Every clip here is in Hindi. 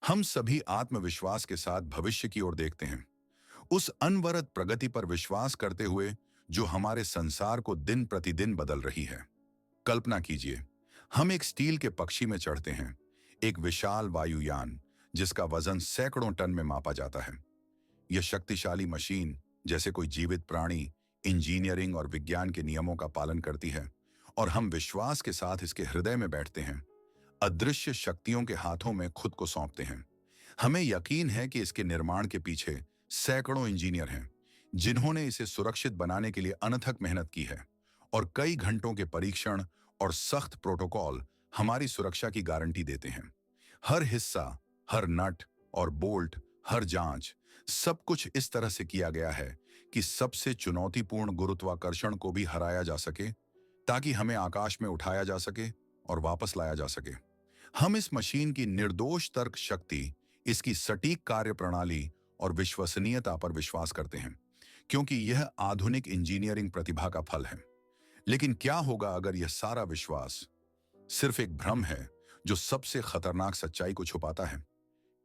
हम सभी आत्मविश्वास के साथ भविष्य की ओर देखते हैं, उस अनवरत प्रगति पर विश्वास करते हुए जो हमारे संसार को दिन प्रतिदिन बदल रही है। कल्पना कीजिए, हम एक स्टील के पक्षी में चढ़ते हैं, एक विशाल वायुयान जिसका वजन सैकड़ों टन में मापा जाता है। यह शक्तिशाली मशीन, जैसे कोई जीवित प्राणी, इंजीनियरिंग और विज्ञान के नियमों का पालन करती है, और हम विश्वास के साथ इसके हृदय में बैठते हैं, अदृश्य शक्तियों के हाथों में खुद को सौंपते हैं। हमें यकीन है कि इसके निर्माण के पीछे सैकड़ों इंजीनियर हैं, जिन्होंने इसे सुरक्षित बनाने के लिए अनथक मेहनत की है, और कई घंटों के परीक्षण और सख्त प्रोटोकॉल हमारी सुरक्षा की गारंटी देते हैं। हर हिस्सा, हर नट और बोल्ट, हर जांच, सब कुछ इस तरह से किया गया है कि सबसे चुनौतीपूर्ण गुरुत्वाकर्षण को भी हराया जा सके, ताकि हमें आकाश में उठाया जा सके और वापस लाया जा सके। हम इस मशीन की निर्दोष तर्क शक्ति, इसकी सटीक कार्यप्रणाली और विश्वसनीयता पर विश्वास करते हैं, क्योंकि यह आधुनिक इंजीनियरिंग प्रतिभा का फल है। लेकिन क्या होगा अगर यह सारा विश्वास सिर्फ एक भ्रम है जो सबसे खतरनाक सच्चाई को छुपाता है?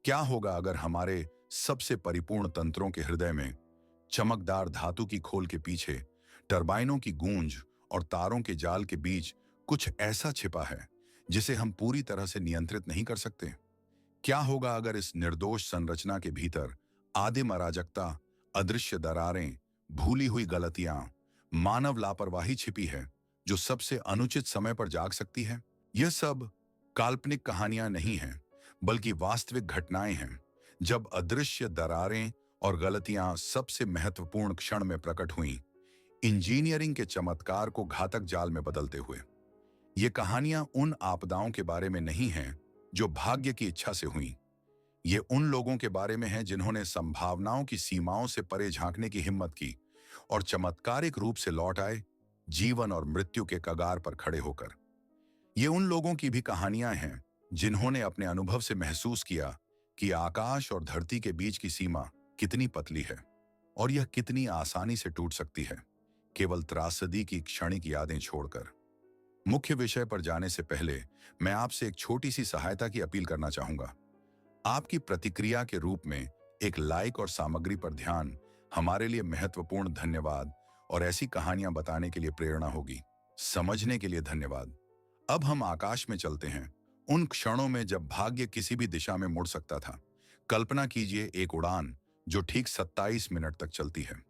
क्या होगा अगर हमारे सबसे परिपूर्ण तंत्रों के हृदय में, चमकदार धातु की खोल के पीछे, टरबाइनों की गूंज और तारों के जाल के बीच कुछ ऐसा छिपा है जिसे हम पूरी तरह से नियंत्रित नहीं कर सकते? क्या होगा अगर इस निर्दोष संरचना के भीतर आदिम अराजकता, अदृश्य दरारें, भूली हुई गलतियां, मानव लापरवाही छिपी है जो सबसे अनुचित समय पर जाग सकती है? यह सब काल्पनिक कहानियां नहीं हैं, बल्कि वास्तविक घटनाएं हैं, जब अदृश्य दरारें और गलतियां सबसे महत्वपूर्ण क्षण में प्रकट हुईं, इंजीनियरिंग के चमत्कार को घातक जाल में बदलते हुए। ये कहानियां उन आपदाओं के बारे में नहीं हैं जो भाग्य की इच्छा से हुईं। ये उन लोगों के बारे में हैं जिन्होंने संभावनाओं की सीमाओं से परे झांकने की हिम्मत की और चमत्कारिक रूप से लौट आए, जीवन और मृत्यु के कगार पर खड़े होकर। ये उन लोगों की भी कहानियां हैं जिन्होंने अपने अनुभव से महसूस किया कि आकाश और धरती के बीच की सीमा कितनी पतली है और यह कितनी आसानी से टूट सकती है, केवल त्रासदी की क्षणिक यादें छोड़कर। मुख्य विषय पर जाने से पहले मैं आपसे एक छोटी सी सहायता की अपील करना चाहूंगा। आपकी प्रतिक्रिया के रूप में एक लाइक और सामग्री पर ध्यान हमारे लिए महत्वपूर्ण धन्यवाद और ऐसी कहानियां बताने के लिए प्रेरणा होगी। समझने के लिए धन्यवाद। अब हम आकाश में चलते हैं, उन क्षणों में जब भाग्य किसी भी दिशा में मुड़ सकता था। कल्पना कीजिए एक उड़ान जो ठीक 27 मिनट तक चलती है।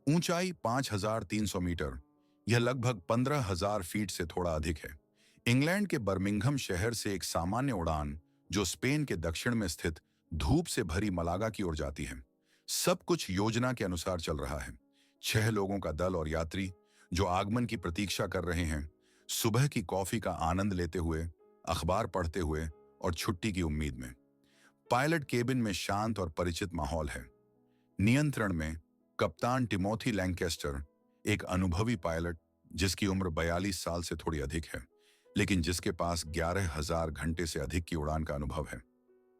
ऊंचाई 5,300 मीटर, यह लगभग 15,000 फीट से थोड़ा अधिक है। इंग्लैंड के बर्मिंघम शहर से एक सामान्य उड़ान जो स्पेन के दक्षिण में स्थित धूप से भरी मलागा की ओर जाती है। सब कुछ योजना के अनुसार चल रहा है। 6 लोगों का दल और यात्री जो आगमन की प्रतीक्षा कर रहे हैं, सुबह की कॉफी का आनंद लेते हुए, अखबार पढ़ते हुए और छुट्टी की उम्मीद में। पायलट केबिन में शांत और परिचित माहौल है। नियंत्रण में कप्तान टिमोथी लैंकेस्टर, एक अनुभवी पायलट जिसकी उम्र 42 साल से थोड़ी अधिक है, लेकिन जिसके पास 11,000 घंटे से अधिक की उड़ान का अनुभव है।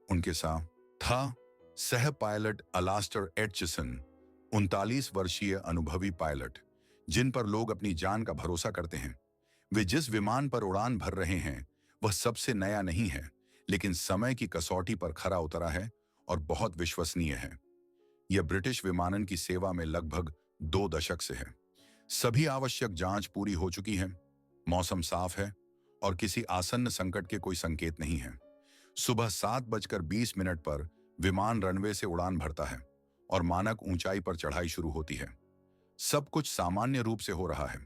उनके साथ था सह पायलट अलास्टर एटचिसन, 39 वर्षीय अनुभवी पायलट जिन पर लोग अपनी जान का भरोसा करते हैं। वे जिस विमान पर उड़ान भर रहे हैं वह सबसे नया नहीं है, लेकिन समय की कसौटी पर खरा उतरा है और बहुत विश्वसनीय है। यह ब्रिटिश विमानन की सेवा में लगभग 2 दशक से है। सभी आवश्यक जांच पूरी हो चुकी है, मौसम साफ है और किसी आसन्न संकट के कोई संकेत नहीं है। सुबह 7:20 पर विमान रनवे से उड़ान भरता है और मानक ऊंचाई पर चढ़ाई शुरू होती है। सब कुछ सामान्य रूप से हो रहा है।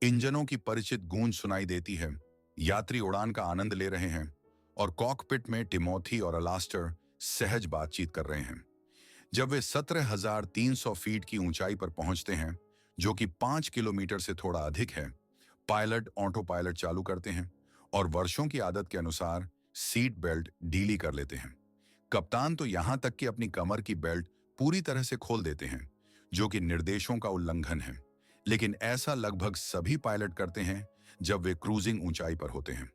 इंजनों की परिचित गूंज सुनाई देती है, यात्री उड़ान का आनंद ले रहे हैं और कॉकपिट में टिमोथी और अलास्टर सहज बातचीत कर रहे हैं। जब वे 17,300 फीट की ऊंचाई पर पहुंचते हैं, जो कि 5 किलोमीटर से थोड़ा अधिक है, पायलट ऑटो पायलट चालू करते हैं और वर्षों की आदत के अनुसार सीट बेल्ट ढीली कर लेते हैं। कप्तान तो यहां तक कि अपनी कमर की बेल्ट पूरी तरह से खोल देते हैं, जो कि निर्देशों का उल्लंघन है, लेकिन ऐसा लगभग सभी पायलट करते हैं जब वे क्रूजिंग ऊंचाई पर होते हैं।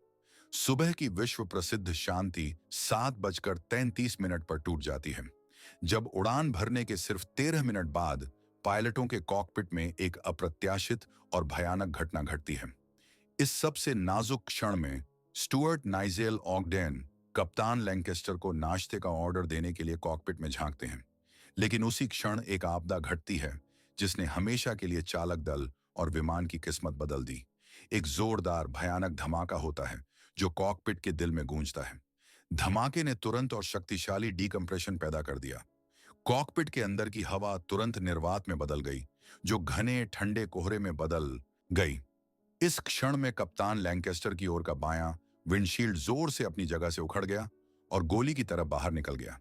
सुबह की विश्व प्रसिद्ध शांति 7:33 पर टूट जाती है, जब उड़ान भरने के सिर्फ 13 मिनट बाद पायलटों के कॉकपिट में एक अप्रत्याशित और भयानक घटना घटती है। इस सबसे नाजुक क्षण में स्टुअर्ट नाइजेल ऑगडेन, कप्तान लैंकेस्टर को नाश्ते का ऑर्डर देने के लिए कॉकपिट में झांकते हैं, लेकिन उसी क्षण एक आपदा घटती है जिसने हमेशा के लिए चालक दल और विमान की किस्मत बदल दी। एक जोरदार भयानक धमाका होता है जो कॉकपिट के दिल में गूंजता है। धमाके ने तुरंत और शक्तिशाली डीकम्प्रेशन पैदा कर दिया। कॉकपिट के अंदर की हवा तुरंत निर्वात में बदल गई, जो घने ठंडे कोहरे में बदल गई। इस क्षण में कप्तान लैंकेस्टर की ओर का बायां विंडशील्ड जोर से अपनी जगह से उखड़ गया और गोली की तरफ बाहर निकल गया।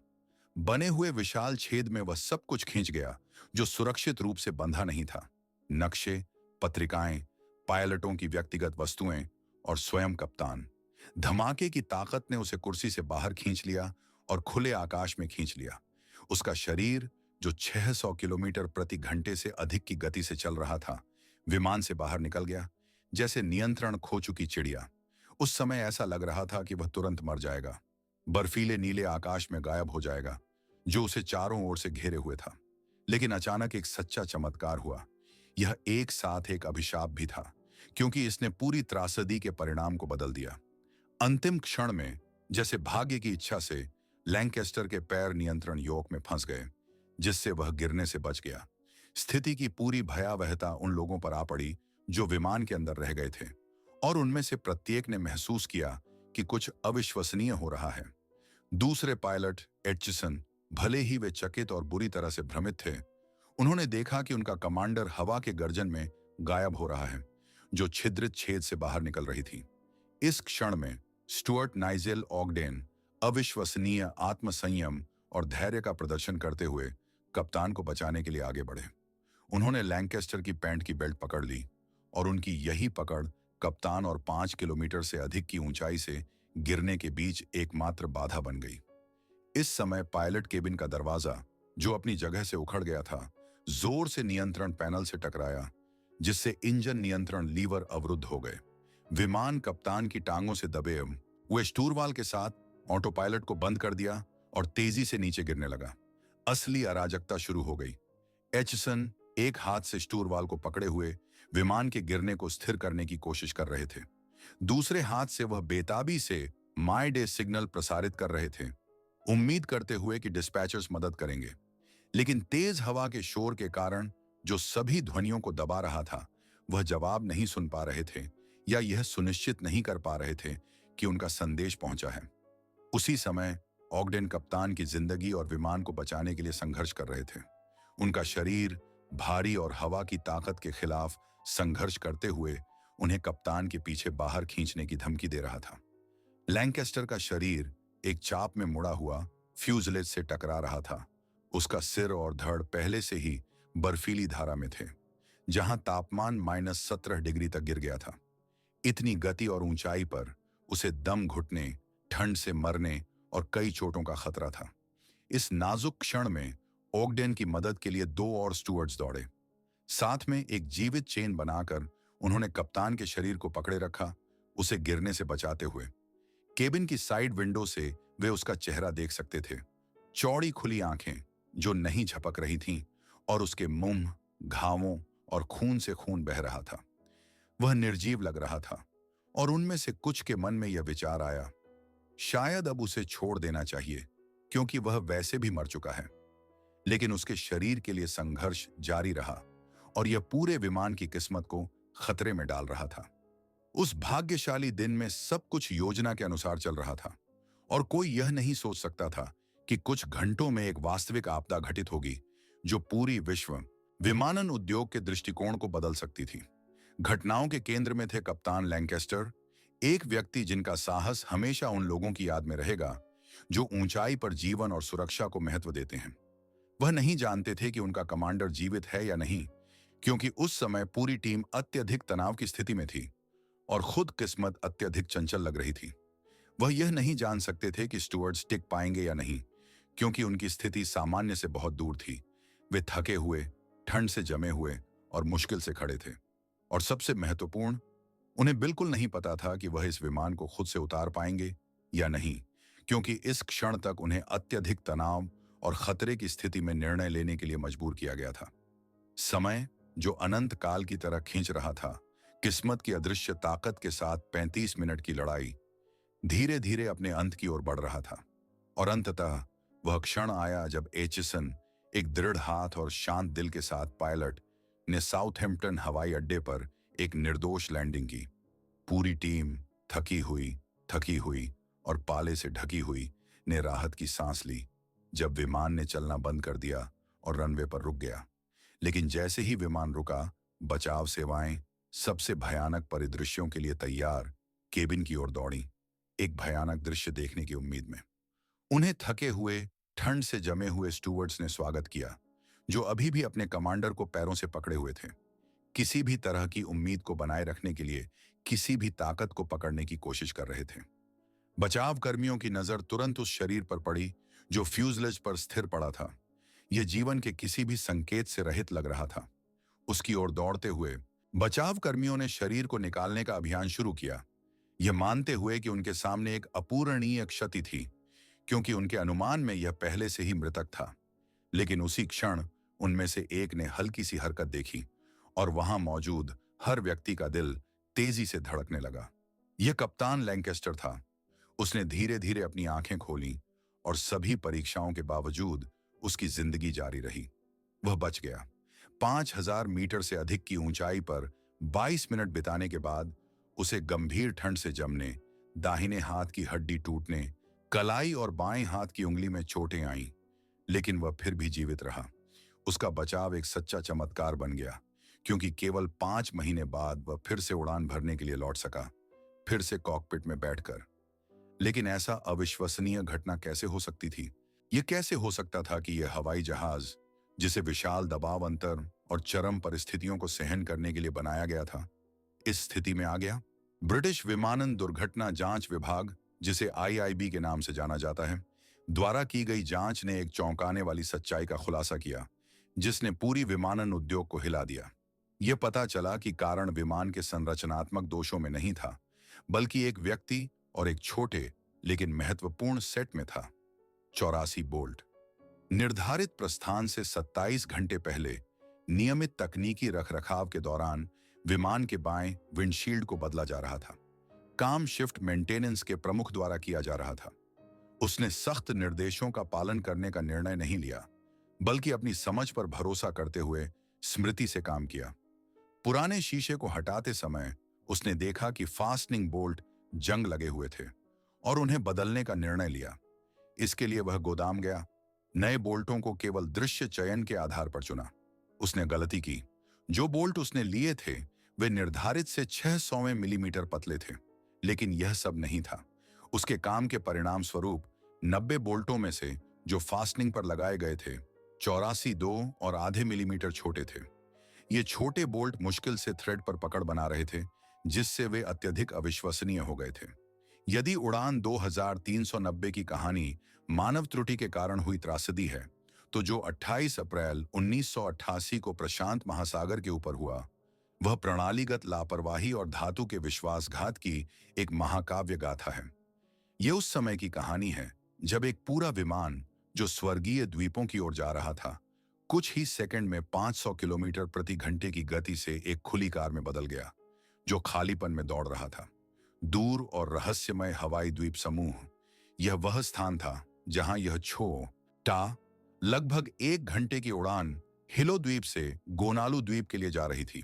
बने हुए विशाल छेद में वह सब कुछ खींच गया जो सुरक्षित रूप से बंधा नहीं था। नक्शे, पत्रिकाएं, पायलटों की व्यक्तिगत वस्तुएं और स्वयं कप्तान। धमाके की ताकत ने उसे कुर्सी से बाहर खींच लिया और खुले आकाश में खींच लिया। उसका शरीर, जो 600 किलोमीटर प्रति घंटे से अधिक की गति से चल रहा था, विमान से बाहर निकल गया, जैसे नियंत्रण खो चुकी चिड़िया। उस समय ऐसा लग रहा था कि वह तुरंत मर जाएगा, बर्फीले नीले आकाश में गायब हो जाएगा जो उसे चारों ओर से घेरे हुए था। लेकिन अचानक एक सच्चा चमत्कार हुआ। यह एक साथ एक अभिशाप भी था, क्योंकि इसने पूरी त्रासदी के परिणाम को बदल दिया। अंतिम क्षण में, जैसे भाग्य की इच्छा से, लैंकेस्टर के पैर नियंत्रण योक में फंस गए, जिससे वह गिरने से बच गया। स्थिति की पूरी भयावहता उन लोगों पर आ पड़ी जो विमान के अंदर रह गए थे, और उनमें से प्रत्येक ने महसूस किया कि कुछ अविश्वसनीय हो रहा है। दूसरे पायलट एटचिसन, भले ही वे चकित और बुरी तरह से भ्रमित थे, उन्होंने देखा कि उनका कमांडर हवा के गर्जन में गायब हो रहा है, जो छिद्रित छेद से बाहर निकल रही थी। इस क्षण में स्टुअर्ट नाइजेल ऑगडेन अविश्वसनीय आत्मसंयम और धैर्य का प्रदर्शन करते हुए कप्तान को बचाने के लिए आगे बढ़े। उन्होंने लैंकेस्टर की पैंट की बेल्ट पकड़ ली, और उनकी यही पकड़ कप्तान और 5 किलोमीटर से अधिक की ऊंचाई से गिरने के बीच एकमात्र बाधा बन गई। इस समय पायलट केबिन का दरवाजा, जो अपनी जगह से उखड़ गया था, जोर से नियंत्रण पैनल से टकराया, जिससे इंजन नियंत्रण लीवर अवरुद्ध हो गए। विमान कप्तान की टांगों से दबे हुए स्टूरवाल के साथ ऑटो पायलट को बंद कर दिया और तेजी से नीचे गिरने लगा। असली अराजकता शुरू हो गई। एचसन एक हाथ से स्टूरवाल को पकड़े हुए विमान के गिरने को स्थिर करने की कोशिश कर रहे थे। दूसरे हाथ से वह बेताबी से माय डे सिग्नल प्रसारित कर रहे थे, उम्मीद करते हुए कि डिस्पैचर्स मदद करेंगे। लेकिन तेज हवा के शोर के कारण, जो सभी ध्वनियों को दबा रहा था, वह जवाब नहीं सुन पा रहे थे या यह सुनिश्चित नहीं कर पा रहे थे कि उनका संदेश पहुंचा है। उसी समय ऑगडेन कप्तान की जिंदगी और विमान को बचाने के लिए संघर्ष कर रहे थे। उनका शरीर भारी और हवा की ताकत के खिलाफ संघर्ष करते हुए उन्हें कप्तान के पीछे बाहर खींचने की धमकी दे रहा था। लैंकेस्टर का शरीर एक चाप में मुड़ा हुआ फ्यूजलेज से टकरा रहा था। उसका सिर और धड़ पहले से ही बर्फीली धारा में थे, जहां तापमान -17 डिग्री तक गिर गया था। इतनी गति और ऊंचाई पर उसे दम घुटने, ठंड से मरने और कई चोटों का खतरा था। इस नाजुक क्षण में ऑगडेन की मदद के लिए 2 और स्टुअर्ड्स दौड़े। साथ में एक जीवित चेन बनाकर उन्होंने कप्तान के शरीर को पकड़े रखा, उसे गिरने से बचाते हुए। केबिन की साइड विंडो से वे उसका चेहरा देख सकते थे। चौड़ी खुली आंखें जो नहीं झपक रही थीं, और उसके मुंह, घावों और खून से खून बह रहा था। वह निर्जीव लग रहा था, और उनमें से कुछ के मन में यह विचार आया, शायद अब उसे छोड़ देना चाहिए, क्योंकि वह वैसे भी मर चुका है। लेकिन उसके शरीर के लिए संघर्ष जारी रहा, और यह पूरे विमान की किस्मत को खतरे में डाल रहा था। उस भाग्यशाली दिन में सब कुछ योजना के अनुसार चल रहा था, और कोई यह नहीं सोच सकता था कि कुछ घंटों में एक वास्तविक आपदा घटित होगी जो पूरी विश्व विमानन उद्योग के दृष्टिकोण को बदल सकती थी। घटनाओं के केंद्र में थे कप्तान लैंकेस्टर, एक व्यक्ति जिनका साहस हमेशा उन लोगों की याद में रहेगा जो ऊंचाई पर जीवन और सुरक्षा को महत्व देते हैं। वह नहीं जानते थे कि उनका कमांडर जीवित है या नहीं, क्योंकि उस समय पूरी टीम अत्यधिक तनाव की स्थिति में थी और खुद किस्मत अत्यधिक चंचल लग रही थी। वह यह नहीं जान सकते थे कि स्टुअर्ड्स टिक पाएंगे या नहीं, क्योंकि उनकी स्थिति सामान्य से बहुत दूर थी। वे थके हुए, ठंड से जमे हुए और मुश्किल से खड़े थे। और सबसे महत्वपूर्ण, उन्हें बिल्कुल नहीं पता था कि वह इस विमान को खुद से उतार पाएंगे या नहीं, क्योंकि इस क्षण तक उन्हें अत्यधिक तनाव और खतरे की स्थिति में निर्णय लेने के लिए मजबूर किया गया था। समय, जो अनंत काल की तरह खींच रहा था, किस्मत की अदृश्य ताकत के साथ 35 मिनट की लड़ाई, धीरे धीरे अपने अंत की ओर बढ़ रहा था। और अंततः वह क्षण आया जब एचिसन, एक दृढ़ हाथ और शांत दिल के साथ पायलट, ने साउथहैम्पटन हवाई अड्डे पर एक निर्दोष लैंडिंग की। पूरी टीम थकी हुई और पाले से ढकी हुई ने राहत की सांस ली जब विमान ने चलना बंद कर दिया और रनवे पर रुक गया। लेकिन जैसे ही विमान रुका, बचाव सेवाएं सबसे भयानक परिदृश्यों के लिए तैयार केबिन की ओर दौड़ी, एक भयानक दृश्य देखने की उम्मीद में। उन्हें थके हुए, ठंड से जमे हुए स्टूवर्ड्स ने स्वागत किया, जो अभी भी अपने कमांडर को पैरों से पकड़े हुए थे, किसी भी तरह की उम्मीद को बनाए रखने के लिए किसी भी ताकत को पकड़ने की कोशिश कर रहे थे। बचाव कर्मियों की नजर तुरंत उस शरीर पर पड़ी जो फ्यूजलेज पर स्थिर पड़ा था। यह जीवन के किसी भी संकेत से रहित लग रहा था। उसकी ओर दौड़ते हुए बचाव कर्मियों ने शरीर को निकालने का अभियान शुरू किया, यह मानते हुए कि उनके सामने एक अपूरणीय क्षति थी, क्योंकि उनके अनुमान में यह पहले से ही मृतक था। लेकिन उसी क्षण उनमें से एक ने हल्की सी हरकत देखी और वहां मौजूद हर व्यक्ति का दिल तेजी से धड़कने लगा। यह कप्तान लैंकेस्टर था। उसने धीरे धीरे अपनी आंखें खोलीं और सभी परीक्षाओं के बावजूद उसकी जिंदगी जारी रही। वह बच गया। 5000 मीटर से अधिक की ऊंचाई पर 22 मिनट बिताने के बाद उसे गंभीर ठंड से जमने, दाहिने हाथ की हड्डी टूटने, कलाई और बाएं हाथ की उंगली में चोटें आईं, लेकिन वह फिर भी जीवित रहा। उसका बचाव एक सच्चा चमत्कार बन गया, क्योंकि केवल 5 महीने बाद वह फिर से उड़ान भरने के लिए लौट सका, फिर से कॉकपिट में बैठकर। लेकिन ऐसा अविश्वसनीय घटना कैसे हो सकती थी? यह कैसे हो सकता था कि यह हवाई जहाज, जिसे विशाल दबाव अंतर और चरम परिस्थितियों को सहन करने के लिए बनाया गया था, इस स्थिति में आ गया? ब्रिटिश विमानन दुर्घटना जांच विभाग, जिसे आईआईबी के नाम से जाना जाता है, द्वारा की गई जांच ने एक चौंकाने वाली सच्चाई का खुलासा किया, जिसने पूरी विमानन उद्योग को हिला दिया। यह पता चला कि कारण विमान के संरचनात्मक दोषों में नहीं था, बल्कि एक व्यक्ति और एक छोटे लेकिन महत्वपूर्ण सेट में था। 84 बोल्ट। निर्धारित प्रस्थान से 27 घंटे पहले नियमित तकनीकी रखरखाव के दौरान विमान के बाएं विंडशील्ड को बदला जा रहा था। काम शिफ्ट मेंटेनेंस के प्रमुख द्वारा किया जा रहा था। उसने सख्त निर्देशों का पालन करने का निर्णय नहीं लिया, बल्कि अपनी समझ पर भरोसा करते हुए स्मृति से काम किया। पुराने शीशे को हटाते समय उसने देखा कि फास्टनिंग बोल्ट जंग लगे हुए थे और उन्हें बदलने का निर्णय लिया। इसके लिए वह गोदाम गया, नए बोल्टों को केवल दृश्य चयन के आधार पर चुना। उसने गलती की। जो बोल्ट उसने लिए थे वे निर्धारित से 600वें मिलीमीटर पतले थे, लेकिन यह सब नहीं था। उसके काम के परिणाम स्वरूप 90 बोल्टों में से जो फास्टनिंग पर लगाए गए थे, 84 2.5 मिलीमीटर छोटे थे। ये छोटे बोल्ट मुश्किल से थ्रेड पर पकड़ बना रहे थे, जिससे वे अत्यधिक अविश्वसनीय हो गए थे। यदि उड़ान 2390 की कहानी मानव त्रुटि के कारण हुई त्रासदी है, तो जो 28 अप्रैल 1988 को प्रशांत महासागर के ऊपर हुआ, वह प्रणालीगत लापरवाही और धातु के विश्वासघात की एक महाकाव्य गाथा है। यह उस समय की कहानी है जब एक पूरा विमान जो स्वर्गीय द्वीपों की ओर जा रहा था, कुछ ही सेकंड में 500 किलोमीटर प्रति घंटे की गति से एक खुली कार में बदल गया, जो खालीपन में दौड़ रहा था। दूर और रहस्यमय हवाई द्वीप समूह, यह वह स्थान था जहां यह छोटा, लगभग 1 घंटे की उड़ान हिलो द्वीप से गोनालू द्वीप के लिए जा रही थी।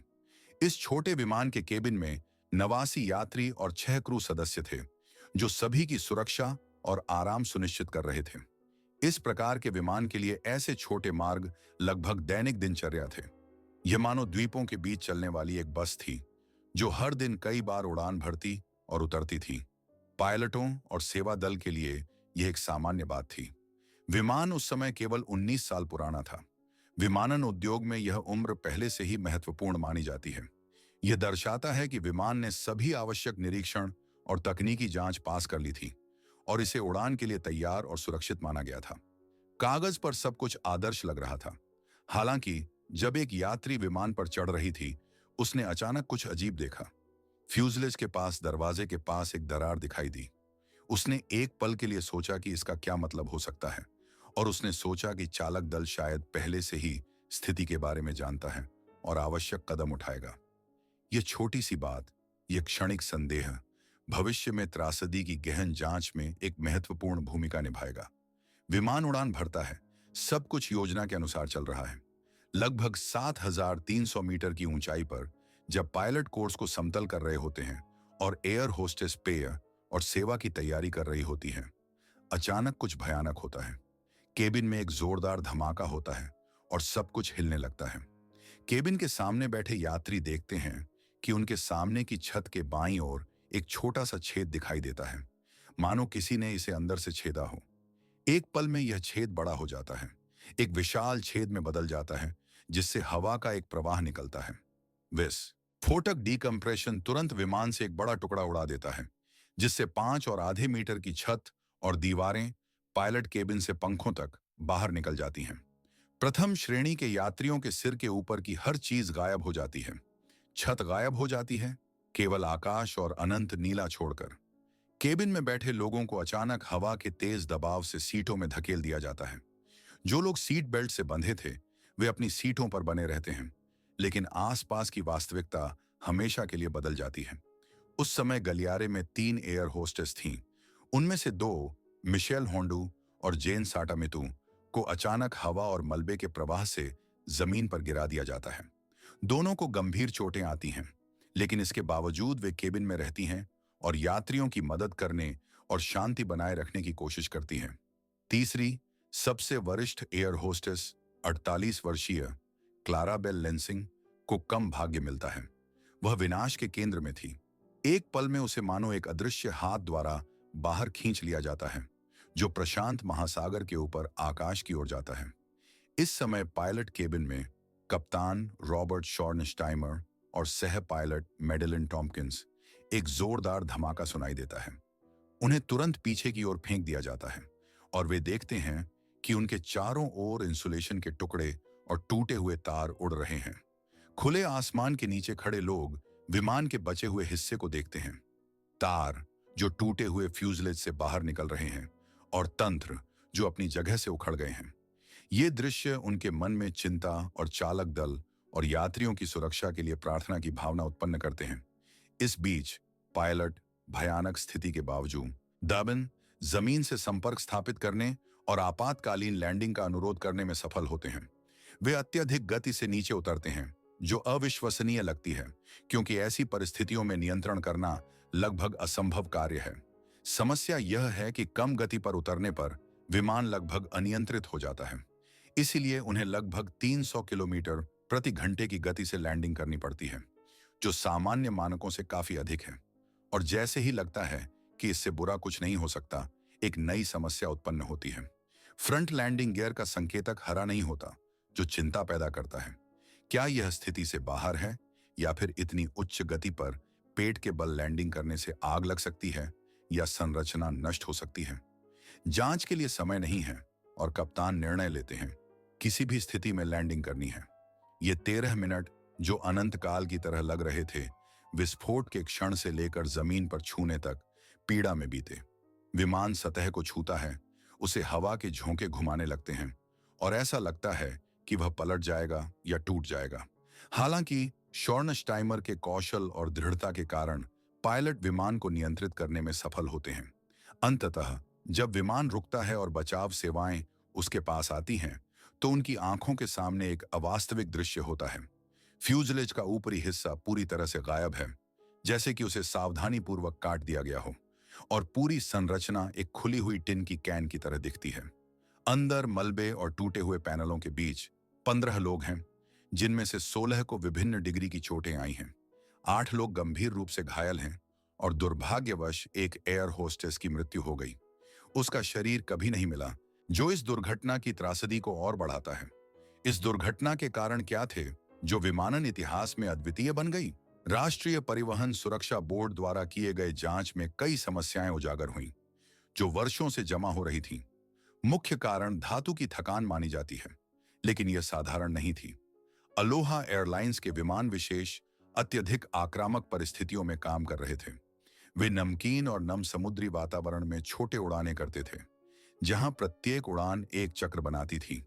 इस छोटे विमान के केबिन में 89 यात्री और 6 क्रू सदस्य थे, जो सभी की सुरक्षा और आराम सुनिश्चित कर रहे थे। इस प्रकार के विमान के लिए ऐसे छोटे मार्ग लगभग दैनिक दिनचर्या थे। यह मानो द्वीपों के बीच चलने वाली एक बस थी, जो हर दिन कई बार उड़ान भरती और उतरती थी। पायलटों और सेवा दल के लिए यह एक सामान्य बात थी। विमान उस समय केवल 19 साल पुराना था। विमानन उद्योग में यह उम्र पहले से ही महत्वपूर्ण मानी जाती है। यह दर्शाता है कि विमान ने सभी आवश्यक निरीक्षण और तकनीकी जांच पास कर ली थी और इसे उड़ान के लिए तैयार और सुरक्षित माना गया था। कागज पर सब कुछ आदर्श लग रहा था। हालांकि जब एक यात्री विमान पर चढ़ रही थी, उसने अचानक कुछ अजीब देखा। फ्यूजलेज के पास दरवाजे के पास एक दरार दिखाई दी। उसने एक पल के लिए सोचा कि इसका क्या मतलब हो सकता है, और उसने सोचा कि चालक दल शायद पहले से ही स्थिति के बारे में जानता है और आवश्यक कदम उठाएगा। यह छोटी सी बात, यह क्षणिक संदेह भविष्य में त्रासदी की गहन जांच में एक महत्वपूर्ण भूमिका निभाएगा। विमान उड़ान भरता है, सब कुछ योजना के अनुसार चल रहा है। लगभग 7,300 मीटर की ऊंचाई पर जब पायलट कोर्स को समतल कर रहे होते हैं और एयर होस्टेस पेय और सेवा की तैयारी कर रही होती हैं, अचानक कुछ भयानक होता है। केबिन में एक जोरदार धमाका होता है और सब कुछ हिलने लगता है। केबिन के सामने बैठे यात्री देखते हैं कि उनके सामने की छत के बाईं ओर एक छोटा सा छेद दिखाई देता है, मानो किसी ने इसे अंदर से छेदा हो। एक पल में यह छेद बड़ा हो जाता है, एक विशाल छेद में बदल जाता है, जिससे हवा का एक प्रवाह निकलता है। विस्फोटक डीकम्प्रेशन तुरंत विमान से एक बड़ा टुकड़ा उड़ा देता है, जिससे 5.5 मीटर की छत और दीवारें पायलट केबिन से पंखों तक बाहर निकल जाती हैं। प्रथम श्रेणी के यात्रियों के सिर के ऊपर की हर चीज गायब हो जाती है। छत गायब हो जाती है, केवल आकाश और अनंत नीला छोड़कर। केबिन में बैठे लोगों को अचानक हवा के तेज दबाव से सीटों में धकेल दिया जाता है। जो लोग सीट बेल्ट से बंधे थे वे अपनी सीटों पर बने रहते हैं, लेकिन आसपास की वास्तविकता हमेशा के लिए बदल जाती है। उस समय गलियारे में 3 एयर होस्टेस थीं। उनमें से 2, मिशेल होंडू और जेन साटामितु, को अचानक हवा और मलबे के प्रवाह से जमीन पर गिरा दिया जाता है। दोनों को गंभीर चोटें आती हैं, लेकिन इसके बावजूद वे केबिन में रहती हैं और यात्रियों की मदद करने और शांति बनाए रखने की कोशिश करती हैं। तीसरी, सबसे वरिष्ठ एयर होस्टेस 48 वर्षीय क्लारा बेल लेंसिंग को कम भाग्य मिलता है। वह विनाश के केंद्र में थी। एक पल में उसे मानो एक अदृश्य हाथ द्वारा बाहर खींच लिया जाता है, जो प्रशांत महासागर के ऊपर आकाश की ओर जाता है। इस समय पायलट केबिन में कप्तान रॉबर्ट शॉर्नस्टाइमर और सह पायलट मेडेलिन टॉम्किंस एक जोरदार धमाका सुनाई देता है। उन्हें तुरंत पीछे की ओर फेंक दिया जाता है और वे देखते हैं कि उनके चारों ओर इंसुलेशन के टुकड़े और टूटे हुए तार उड़ रहे हैं। खुले आसमान के नीचे खड़े लोग विमान के बचे हुए हिस्से को देखते हैं। तार जो टूटे हुए फ्यूजलेज से बाहर निकल रहे हैं और तंत्र जो अपनी जगह से उखड़ गए हैं। ये दृश्य उनके मन में चिंता और चालक दल और यात्रियों की सुरक्षा के लिए प्रार्थना की भावना उत्पन्न करते हैं। इस बीच पायलट भयानक स्थिति के बावजूद दाबन जमीन से संपर्क स्थापित करने और आपातकालीन लैंडिंग का अनुरोध करने में सफल होते हैं। वे अत्यधिक गति से नीचे उतरते हैं, जो अविश्वसनीय लगती है, क्योंकि ऐसी परिस्थितियों में नियंत्रण करना लगभग असंभव कार्य है। समस्या यह है कि कम गति पर उतरने पर विमान लगभग अनियंत्रित हो जाता है, इसीलिए उन्हें लगभग 300 किलोमीटर प्रति घंटे की गति से लैंडिंग करनी पड़ती है, जो सामान्य मानकों से काफी अधिक है। और जैसे ही लगता है कि इससे बुरा कुछ नहीं हो सकता, एक नई समस्या उत्पन्न होती है। फ्रंट लैंडिंग गियर का संकेतक हरा नहीं होता, जो चिंता पैदा करता है। क्या यह स्थिति से बाहर है, या फिर इतनी उच्च गति पर पेट के बल लैंडिंग करने से आग लग सकती है या संरचना नष्ट हो सकती है? जांच के लिए समय नहीं है और कप्तान निर्णय लेते हैं, किसी भी स्थिति में लैंडिंग करनी है। ये 13 मिनट जो अनंत काल की तरह लग रहे थे, विस्फोट के क्षण से लेकर जमीन पर छूने तक पीड़ा में बीते। विमान सतह को छूता है, उसे हवा के झोंके घुमाने लगते हैं और ऐसा लगता है कि वह पलट जाएगा या टूट जाएगा। हालांकि शॉर्नस्टाइमर के कौशल और दृढ़ता के कारण पायलट विमान को नियंत्रित करने में सफल होते हैं। अंततः जब विमान रुकता है और बचाव सेवाएं उसके पास आती हैं, तो उनकी आंखों के सामने एक अवास्तविक दृश्य होता है। फ्यूजलेज का ऊपरी हिस्सा पूरी तरह से गायब है, जैसे कि उसे सावधानीपूर्वक काट दिया गया हो, और पूरी संरचना एक खुली हुई टिन की कैन की तरह दिखती है। अंदर मलबे और टूटे हुए पैनलों के बीच 15 लोग हैं, जिनमें से 16 को विभिन्न डिग्री की चोटें आई हैं। 8 लोग गंभीर रूप से घायल हैं और दुर्भाग्यवश एक एयर होस्टेस की मृत्यु हो गई। उसका शरीर कभी नहीं मिला, जो इस दुर्घटना की त्रासदी को और बढ़ाता है। इस दुर्घटना के कारण क्या थे जो विमानन इतिहास में अद्वितीय बन गई? राष्ट्रीय परिवहन सुरक्षा बोर्ड द्वारा किए गए जांच में कई समस्याएं उजागर हुईं, जो वर्षों से जमा हो रही थीं। मुख्य कारण धातु की थकान मानी जाती है, लेकिन यह साधारण नहीं थी। अलोहा एयरलाइंस के विमान विशेष अत्यधिक आक्रामक परिस्थितियों में काम कर रहे थे। वे नमकीन और नम समुद्री वातावरण में छोटे उड़ानें करते थे, जहां प्रत्येक उड़ान एक चक्र बनाती थी।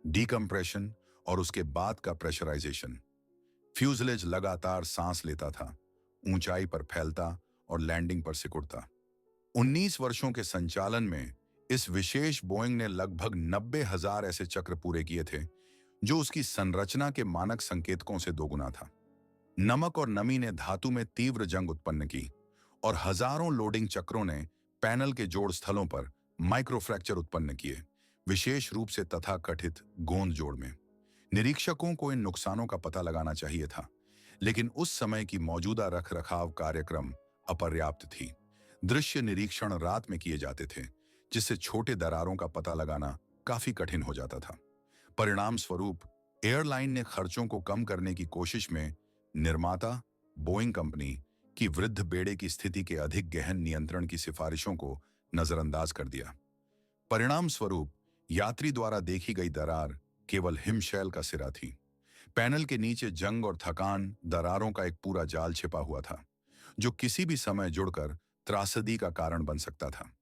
डीकम्प्रेशन और उसके बाद का प्रेशराइजेशन। फ्यूजलेज लगातार सांस लेता था, ऊंचाई पर फैलता और लैंडिंग पर सिकुड़ता। 19 वर्षों के संचालन में इस विशेष बोइंग ने लगभग 90,000 ऐसे चक्र पूरे किए थे, जो उसकी संरचना के मानक संकेतकों से दोगुना था। नमक और नमी ने धातु में तीव्र जंग उत्पन्न की और हजारों लोडिंग चक्रों ने पैनल के जोड़ स्थलों पर माइक्रो फ्रैक्चर उत्पन्न किए, विशेष रूप से तथाकथित गोंद जोड़ में। निरीक्षकों को इन नुकसानों का पता लगाना चाहिए था, लेकिन उस समय की मौजूदा रखरखाव कार्यक्रम अपर्याप्त थी। दृश्य निरीक्षण रात में किए जाते थे, जिससे छोटे दरारों का पता लगाना काफी कठिन हो जाता था। परिणाम स्वरूप एयरलाइन ने खर्चों को कम करने की कोशिश में निर्माता बोइंग कंपनी की वृद्ध बेड़े की स्थिति के अधिक गहन नियंत्रण की सिफारिशों को नजरअंदाज कर दिया। परिणाम स्वरूप यात्री द्वारा देखी गई दरार केवल हिमशैल का सिरा थी। पैनल के नीचे जंग और थकान दरारों का एक पूरा जाल छिपा हुआ था, जो किसी भी समय जुड़कर त्रासदी का कारण बन सकता था।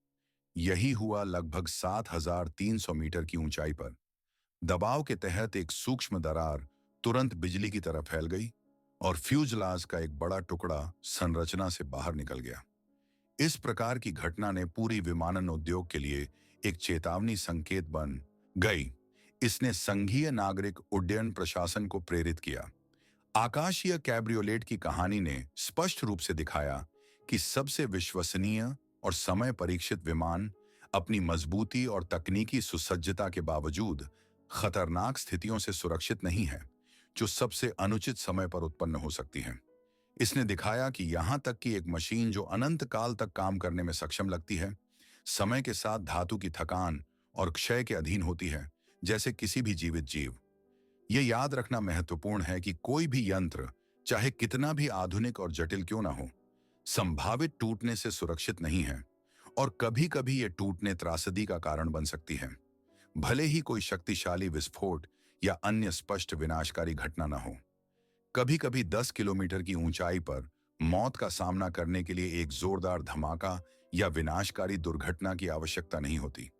यही हुआ लगभग 7,300 मीटर की ऊंचाई पर। दबाव के तहत एक सूक्ष्म दरार तुरंत बिजली की तरह फैल गई और फ्यूजलाज का एक बड़ा टुकड़ा संरचना से बाहर निकल गया। इस प्रकार की घटना ने पूरी विमानन उद्योग के लिए एक चेतावनी संकेत बन गई। इसने संघीय नागरिक उड्डयन प्रशासन को प्रेरित किया। आकाशीय कैब्रियोलेट की कहानी ने स्पष्ट रूप से दिखाया कि सबसे विश्वसनीय और समय परीक्षित विमान अपनी मजबूती और तकनीकी सुसज्जता के बावजूद खतरनाक स्थितियों से सुरक्षित नहीं है, जो सबसे अनुचित समय पर उत्पन्न हो सकती है। इसने दिखाया कि यहां तक कि एक मशीन जो अनंत काल तक काम करने में सक्षम लगती है, समय के साथ धातु की थकान और क्षय के अधीन होती है, जैसे किसी भी जीवित जीव। यह याद रखना महत्वपूर्ण है कि कोई भी यंत्र, चाहे कितना भी आधुनिक और जटिल क्यों ना हो, संभावित टूटने से सुरक्षित नहीं है और कभी-कभी यह टूटने त्रासदी का कारण बन सकती है, भले ही कोई शक्तिशाली विस्फोट या अन्य स्पष्ट विनाशकारी घटना न हो। कभी-कभी 10 किलोमीटर की ऊंचाई पर मौत का सामना करने के लिए एक जोरदार धमाका या विनाशकारी दुर्घटना की आवश्यकता नहीं होती।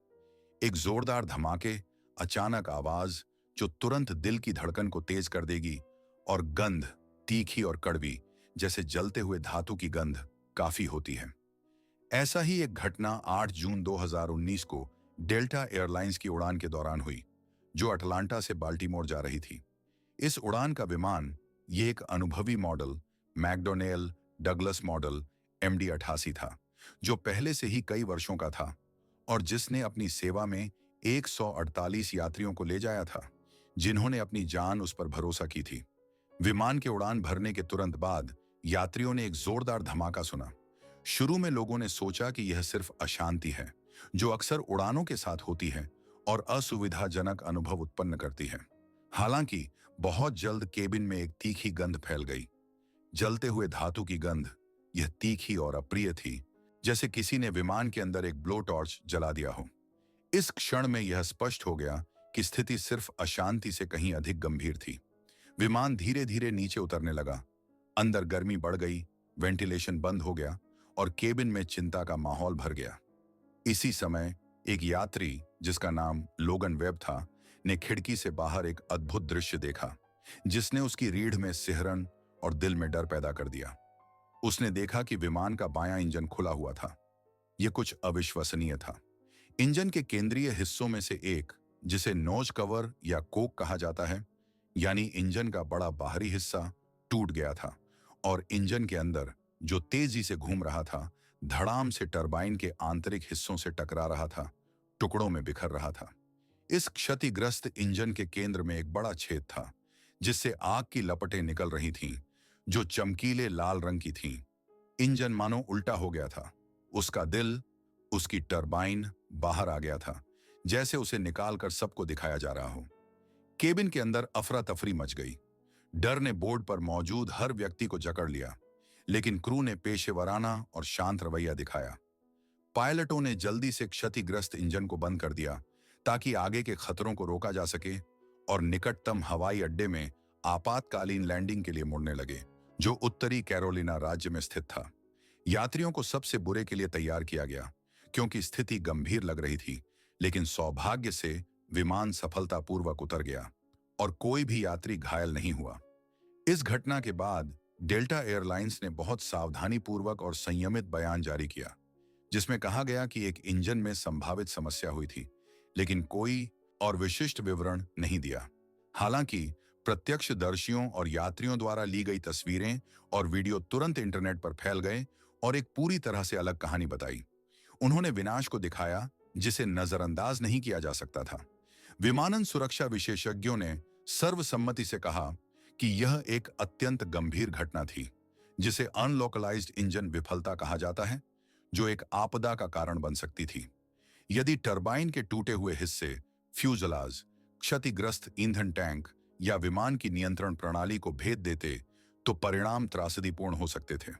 एक जोरदार धमाके, अचानक आवाज जो तुरंत दिल की धड़कन को तेज कर देगी, और गंध तीखी और कड़वी, जैसे जलते हुए धातु की गंध, काफी होती है। ऐसा ही एक घटना 8 जून 2019 को डेल्टा एयरलाइंस की उड़ान के दौरान हुई, जो अटलांटा से बाल्टीमोर जा रही थी। इस उड़ान का विमान, ये एक अनुभवी model McDonnell Douglas model MD-88 था, जो पहले से ही कई वर्षों का था और जिसने अपनी सेवा में 148 यात्रियों को ले जाया था, जिन्होंने अपनी जान उस पर भरोसा की थी। विमान के उड़ान भरने के तुरंत बाद यात्रियों ने एक जोरदार धमाका सुना। शुरू में लोगों ने सोचा कि यह सिर्फ अशांति है, जो अक्सर उड़ानों के साथ होती है और असुविधाजनक अनुभव उत्पन्न करती है। हालांकि बहुत जल्द केबिन में एक तीखी गंध फैल गई। जलते हुए धातु की गंध, यह तीखी और अप्रिय थी, जैसे किसी ने विमान के अंदर एक ब्लो टॉर्च जला दिया हो। इस क्षण में यह स्पष्ट हो गया कि स्थिति सिर्फ अशांति से कहीं अधिक गंभीर थी। विमान धीरे धीरे नीचे उतरने लगा। अंदर गर्मी बढ़ गई, वेंटिलेशन बंद हो गया और केबिन में चिंता का माहौल भर गया। इसी समय एक यात्री, जिसका नाम लोगन वेब था, ने खिड़की से बाहर एक अद्भुत दृश्य देखा, जिसने उसकी रीढ़ में सिहरन और दिल में डर पैदा कर दिया। उसने देखा कि विमान का बायां इंजन खुला हुआ था। यह कुछ अविश्वसनीय था। इंजन के केंद्रीय हिस्सों में से एक, जिसे नोज कवर या कोक कहा जाता है, यानी इंजन का बड़ा बाहरी हिस्सा, टूट गया था और इंजन के अंदर, जो तेजी से घूम रहा था, धड़ाम से टरबाइन के आंतरिक हिस्सों से टकरा रहा था, टुकड़ों में बिखर रहा था। इस क्षतिग्रस्त इंजन के केंद्र में एक बड़ा छेद था, जिससे आग की लपटें निकल रही थीं, जो चमकीले लाल रंग की थीं। इंजन मानो उल्टा हो गया था। उसका दिल, उसकी टरबाइन बाहर आ गया था, जैसे उसे निकालकर सबको दिखाया जा रहा हो। केबिन के अंदर अफरा तफरी मच गई। डर ने बोर्ड पर मौजूद हर व्यक्ति को जकड़ लिया, लेकिन क्रू ने पेशेवराना और शांत रवैया दिखाया। पायलटों ने जल्दी से क्षतिग्रस्त इंजन को बंद कर दिया ताकि आगे के खतरों को रोका जा सके और निकटतम हवाई अड्डे में आपातकालीन लैंडिंग के लिए मुड़ने लगे, जो उत्तरी कैरोलिना राज्य में स्थित था। यात्रियों को सबसे बुरे के लिए तैयार किया गया, क्योंकि स्थिति गंभीर लग रही थी, लेकिन सौभाग्य से विमान सफलतापूर्वक उतर गया और कोई भी यात्री घायल नहीं हुआ। इस घटना के बाद डेल्टा एयरलाइंस ने बहुत सावधानीपूर्वक और संयमित बयान जारी किया, जिसमें कहा गया कि एक इंजन में संभावित समस्या हुई थी, लेकिन कोई और विशिष्ट विवरण नहीं दिया। हालांकि प्रत्यक्षदर्शियों और यात्रियों द्वारा ली गई तस्वीरें और वीडियो तुरंत इंटरनेट पर फैल गए और एक पूरी तरह से अलग कहानी बताई। उन्होंने विनाश को दिखाया जिसे नजरअंदाज नहीं किया जा सकता था। विमानन सुरक्षा विशेषज्ञों ने सर्वसम्मति से कहा कि यह एक अत्यंत गंभीर घटना थी, जिसे अनलोकलाइज्ड इंजन विफलता कहा जाता है, जो एक आपदा का कारण बन सकती थी। यदि टरबाइन के टूटे हुए हिस्से, फ्यूजलाज, क्षतिग्रस्त ईंधन टैंक या विमान की नियंत्रण प्रणाली को भेद देते, तो परिणाम त्रासदीपूर्ण हो सकते थे।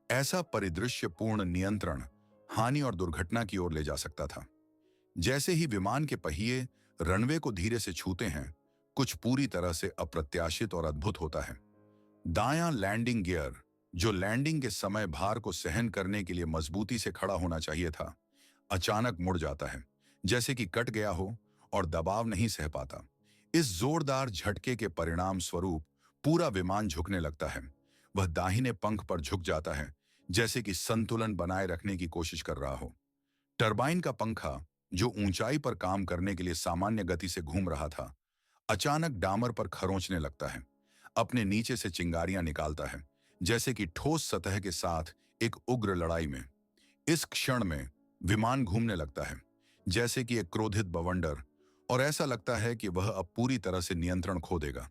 ऐसा परिदृश्य पूर्ण नियंत्रण, हानि और दुर्घटना की ओर ले जा सकता था। जैसे ही विमान के पहिए रनवे को धीरे से छूते हैं, कुछ पूरी तरह से अप्रत्याशित और अद्भुत होता है। दायां लैंडिंग गियर, जो लैंडिंग के समय भार को सहन करने के लिए मजबूती से खड़ा होना चाहिए था, अचानक मुड़ जाता है, जैसे कि कट गया हो और दबाव नहीं सह पाता। इस जोरदार झटके के परिणाम स्वरूप पूरा विमान झुकने लगता है। वह दाहिने पंख पर झुक जाता है, जैसे कि संतुलन बनाए रखने की कोशिश कर रहा हो। टरबाइन का पंखा, जो ऊंचाई पर काम करने के लिए सामान्य गति से घूम रहा था, अचानक डामर पर खरोंचने लगता है, अपने नीचे से चिंगारियां निकालता है, जैसे कि ठोस सतह के साथ एक उग्र लड़ाई में। इस क्षण में विमान घूमने लगता है, जैसे कि एक क्रोधित बवंडर, और ऐसा लगता है कि वह अब पूरी तरह से नियंत्रण खो देगा।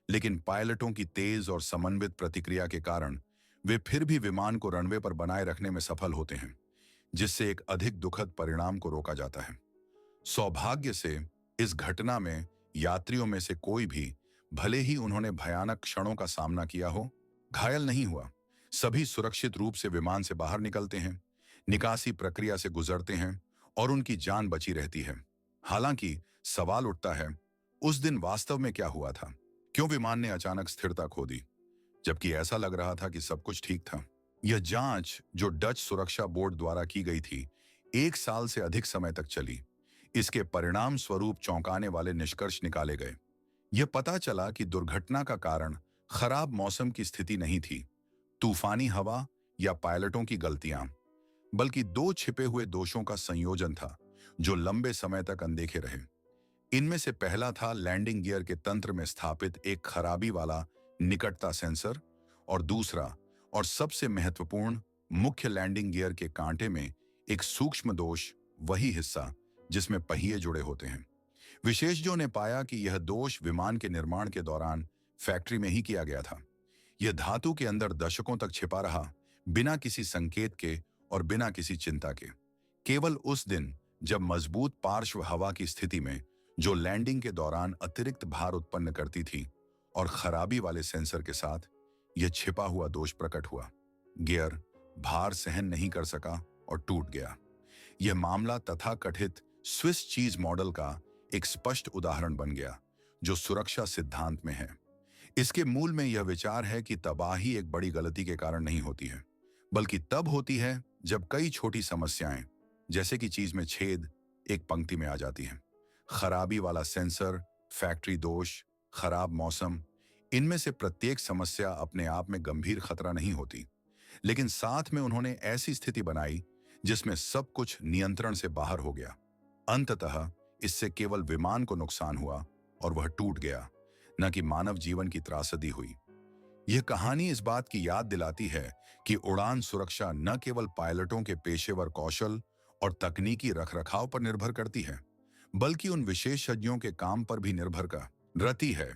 लेकिन पायलटों की तेज और समन्वित प्रतिक्रिया के कारण वे फिर भी विमान को रनवे पर बनाए रखने में सफल होते हैं, जिससे एक अधिक दुखद परिणाम को रोका जाता है। सौभाग्य से इस घटना में यात्रियों में से कोई भी, भले ही उन्होंने भयानक क्षणों का सामना किया हो, घायल नहीं हुआ। सभी सुरक्षित रूप से विमान से बाहर निकलते हैं, निकासी प्रक्रिया से गुजरते हैं और उनकी जान बची रहती है। हालांकि सवाल उठता है, उस दिन वास्तव में क्या हुआ था? क्यों विमान ने अचानक स्थिरता खो दी, जबकि ऐसा लग रहा था कि सब कुछ ठीक था? यह जांच, जो डच सुरक्षा बोर्ड द्वारा की गई थी, 1 साल से अधिक समय तक चली। इसके परिणाम स्वरूप चौंकाने वाले निष्कर्ष निकाले गए। यह पता चला कि दुर्घटना का कारण खराब मौसम की स्थिति नहीं थी, तूफानी हवा या पायलटों की गलतियां, बल्कि 2 छिपे हुए दोषों का संयोजन था, जो लंबे समय तक अनदेखे रहे। इनमें से पहला था लैंडिंग गियर के तंत्र में स्थापित एक खराबी वाला निकटता सेंसर, और दूसरा और सबसे महत्वपूर्ण, मुख्य लैंडिंग गियर के कांटे में एक सूक्ष्म दोष, वही हिस्सा जिसमें पहिए जुड़े होते हैं। विशेषज्ञों ने पाया कि यह दोष विमान के निर्माण के दौरान फैक्ट्री में ही किया गया था। यह धातु के अंदर दशकों तक छिपा रहा, बिना किसी संकेत के और बिना किसी चिंता के। केवल उस दिन, जब मजबूत पार्श्व हवा की स्थिति में, जो लैंडिंग के दौरान अतिरिक्त भार उत्पन्न करती थी, और खराबी वाले सेंसर के साथ, यह छिपा हुआ दोष प्रकट हुआ। गियर भार सहन नहीं कर सका और टूट गया। यह मामला तथाकथित स्विस चीज मॉडल का एक स्पष्ट उदाहरण बन गया, जो सुरक्षा सिद्धांत में है। इसके मूल में यह विचार है कि तबाही एक बड़ी गलती के कारण नहीं होती है, बल्कि तब होती है जब कई छोटी समस्याएं, जैसे कि चीज में छेद, एक पंक्ति में आ जाती हैं। खराबी वाला सेंसर, फैक्ट्री दोष, खराब मौसम, इनमें से प्रत्येक समस्या अपने आप में गंभीर खतरा नहीं होती, लेकिन साथ में उन्होंने ऐसी स्थिति बनाई जिसमें सब कुछ नियंत्रण से बाहर हो गया। अंततः इससे केवल विमान को नुकसान हुआ और वह टूट गया, न कि मानव जीवन की त्रासदी हुई। यह कहानी इस बात की याद दिलाती है कि उड़ान सुरक्षा न केवल पायलटों के पेशेवर कौशल और तकनीकी रखरखाव पर निर्भर करती है, बल्कि उन विशेषज्ञों के काम पर भी निर्भर करती है,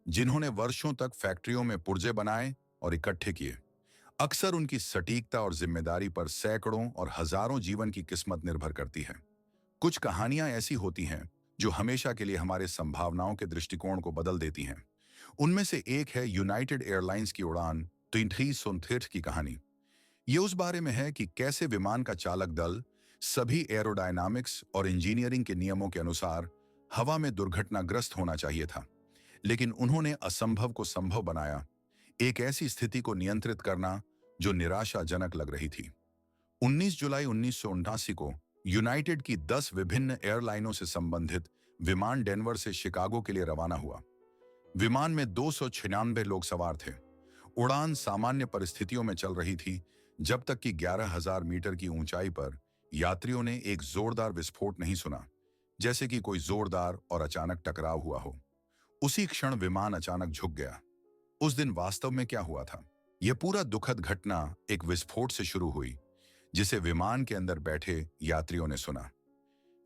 जिन्होंने वर्षों तक फैक्ट्रियों में पुर्जे बनाए और इकट्ठे किए। अक्सर उनकी सटीकता और जिम्मेदारी पर सैकड़ों और हजारों जीवन की किस्मत निर्भर करती है। कुछ कहानियां ऐसी होती हैं जो हमेशा के लिए हमारे संभावनाओं के दृष्टिकोण को बदल देती हैं। उनमें से एक है यूनाइटेड एयरलाइंस की उड़ान 330 की कहानी। ये उस बारे में है कि कैसे विमान का चालक दल सभी एरोडायनामिक्स और इंजीनियरिंग के नियमों के अनुसार हवा में दुर्घटनाग्रस्त होना चाहिए था, लेकिन उन्होंने असंभव को संभव बनाया, एक ऐसी स्थिति को नियंत्रित करना जो निराशाजनक लग रही थी। 19 जुलाई 1979 को यूनाइटेड की 10 विभिन्न एयरलाइनों से संबंधित विमान डेनवर से शिकागो के लिए रवाना हुआ। विमान में 296 लोग सवार थे। उड़ान सामान्य परिस्थितियों में चल रही थी जब तक कि 11,000 मीटर की ऊंचाई पर यात्रियों ने एक जोरदार विस्फोट नहीं सुना, जैसे कि कोई जोरदार और अचानक टकराव हुआ हो। उसी क्षण विमान अचानक झुक गया। उस दिन वास्तव में क्या हुआ था? यह पूरा दुखद घटना एक विस्फोट से शुरू हुई, जिसे विमान के अंदर बैठे यात्रियों ने सुना।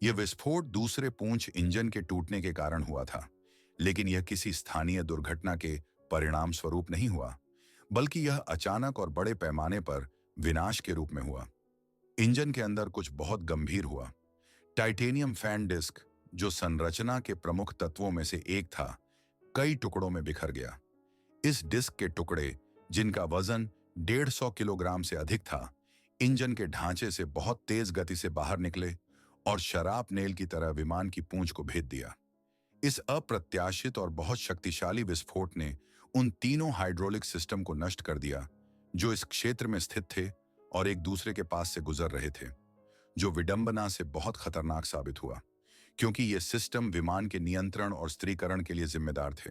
यह विस्फोट दूसरे पूंछ इंजन के टूटने के कारण हुआ था, लेकिन यह किसी स्थानीय दुर्घटना के परिणाम स्वरूप नहीं हुआ, बल्कि यह अचानक और बड़े पैमाने पर विनाश के रूप में हुआ। इंजन के अंदर कुछ बहुत गंभीर हुआ। टाइटेनियम फैन डिस्क, जो संरचना के प्रमुख तत्वों में से एक था, कई टुकड़ों में बिखर गया। इस डिस्क के टुकड़े, जिनका वजन 150 किलोग्राम से अधिक था, इंजन के ढांचे से बहुत तेज गति से बाहर निकले और शराब नेल की तरह विमान की पूंछ को भेद दिया। इस अप्रत्याशित और बहुत शक्तिशाली विस्फोट ने उन तीनों हाइड्रोलिक सिस्टम को नष्ट कर दिया जो इस क्षेत्र में स्थित थे और एक दूसरे के पास से गुजर रहे थे, जो विडंबना से बहुत खतरनाक साबित हुआ, क्योंकि ये सिस्टम विमान के नियंत्रण और स्थिरीकरण के लिए जिम्मेदार थे।